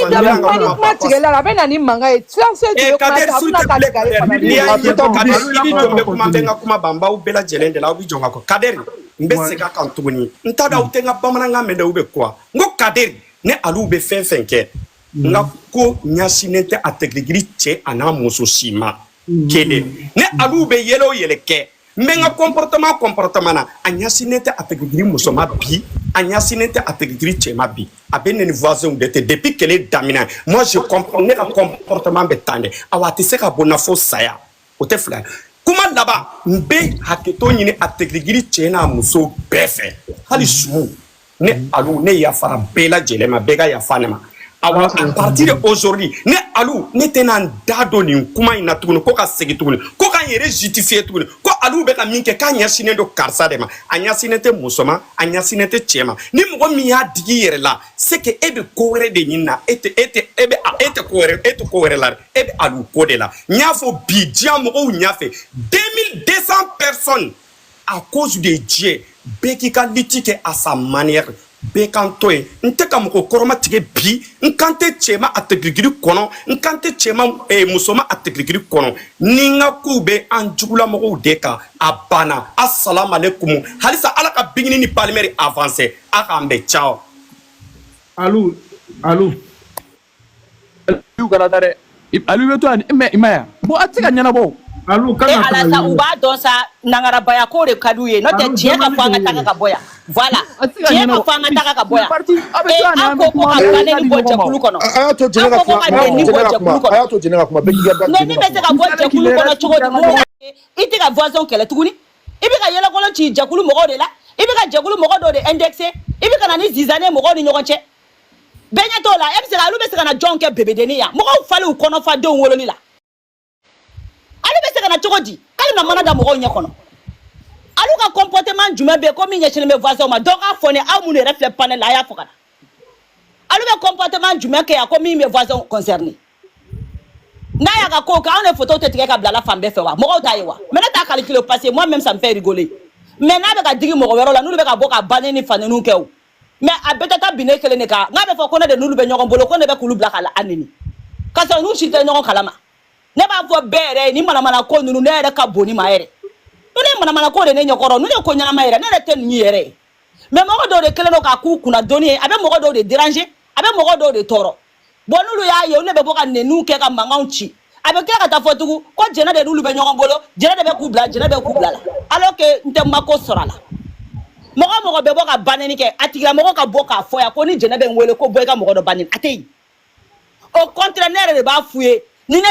nga ko nyasine te ategrigri che ana muso sima kede ne alu be yelo yeleke menga comportement na anyasine te ategrigri muso ma bi anyasine te ategrigri che ma bi abene ni voisin de te depuis qu'elle est damina moi je comprends ne comportement betande awati se ka bona fo saya o te fla kuma laba mbe haketo nyine ategrigri che na muso befe hali su ne alu ne ya fara bela jelema bega ya fanema à partir d'aujourd'hui, ne Alou n'était nan dado ni kuma ina tugunu ko ka segi tugunu ko ka yere justifier tugunu ko Alou be ka minke ka nyasine do karsa de ma anyasine te musoma anyasine te chema ni mo mi ya digi yere la c'est que ebe kowere de nyina ete kowere la ebe Alou ko de la nyafo bi dia mo ko nyafe 2200 personnes à cause de Dieu Bekika litique à sa manière bekanto ye nte ka mɔgɔ kɔrɔma tigɛ bi nkante cɛma a tɛgirigiri kɔnɔ nkante cɛma musoma a tɛgirigiri kɔnɔ ni n ka kow bɛ an jugulamɔgɔw de kan a banna assalamu alaikum halisa ala ka bigini ni palimɛri avancé a k'an bɛn ciao Alou Aliou kana taa dɛ Aliou bɛ to yan mais i ma ye bon a tɛ se ka ɲɛnabɔ Aliou kan ka ala sa u b'a dɔn sa nangarabaya ko de ka d'u ye n'o tɛ tiɲɛ ka fɔ an ka taga ka bɔ yan voilà tiɲɛ ka fɔ an ka taga ka bɔ yan an ko ko ka banni bɔ jɛkulu kɔnɔ a y'a to jɛnɛ ka kuma a y'a to jɛnɛ ka kuma bɛɛ k'i ka da mais ni bɛ se ka bɔ jɛkulu kɔnɔ cogo di i tɛ ka voisin kɛlɛ tuguni i bɛ ka yɛlɛkɔlɔ ci jɛkulu mɔgɔw de la i bɛ ka jɛkulu mɔgɔ dɔw de indexé i bɛ ka na ni zizanie mɔgɔw ni ɲɔgɔn cɛ bɛɛ ɲɛ t'o la e bɛ se ka olu bɛ se ka na jɔn kɛ bebedeni yan mɔgɔw falen u kɔnɔ fa denw wololi la ale bɛ se ka na cogo di k'ale na mana da mɔgɔw ɲɛ kɔnɔ alu ka comportement jumɛn bɛ ko min ɲɛsinnen bɛ voisin ma dɔ k'a fɔ ne aw minnu yɛrɛ filɛ panel la a y'a fɔ ka na alu bɛ comportement jumɛn kɛ yan ko min bɛ voisin concerné n'a y'a ka ko kɛ anw de photo tɛ tigɛ ka bila la fan bɛɛ fɛ wa mɔgɔw t'a ye wa mais ne t'a calculer parce que moi même ça me fait rigoler mais n'a bɛ ka digi mɔgɔ wɛrɛw la n'olu bɛ ka bɔ ka banni ni faneniw kɛ o mais a bɛɛ tɛ taa bin ne kelen de kan n'a bɛ fɔ ko ne de n'olu bɛ ɲɔgɔn bolo ko ne bɛ k'olu bila ka la a neni ka sɔrɔ n'u si tɛ ɲɔgɔn kalama ne b'a fɔ bɛɛ yɛrɛ ni manamana ko ninnu ne yɛrɛ ka bon ni ma yɛrɛ ne manamana ko de ne ɲɛkɔrɔ ne ko ɲanama yɛrɛ ne yɛrɛ tɛ nin ye yɛrɛ mais mɔgɔ dɔw de kelen don k'a k'u kunna dɔnni ye a bɛ mɔgɔ dɔw de déranger a bɛ mɔgɔ dɔw de tɔɔrɔ bon n'olu y'a ye olu de bɛ bɔ ka nɛniw kɛ ka mankanw ci a bɛ tila ka taa fɔ tugun ko jɛnɛ de n'olu bɛ ɲɔgɔn bolo jɛnɛ de bɛ k'u bila jɛnɛ bɛ k'u bila la alors que n tɛ mako sɔrɔ a la mɔgɔ mɔgɔ bɛ bɔ ka banni kɛ a tigilamɔgɔ ka bɔ k'a fɔ yan ko ni jɛnɛ bɛ n wele ko bɔ i ka mɔgɔ dɔ banni a tɛ yen au contraire ne yɛrɛ de b'a f'u ye ni ne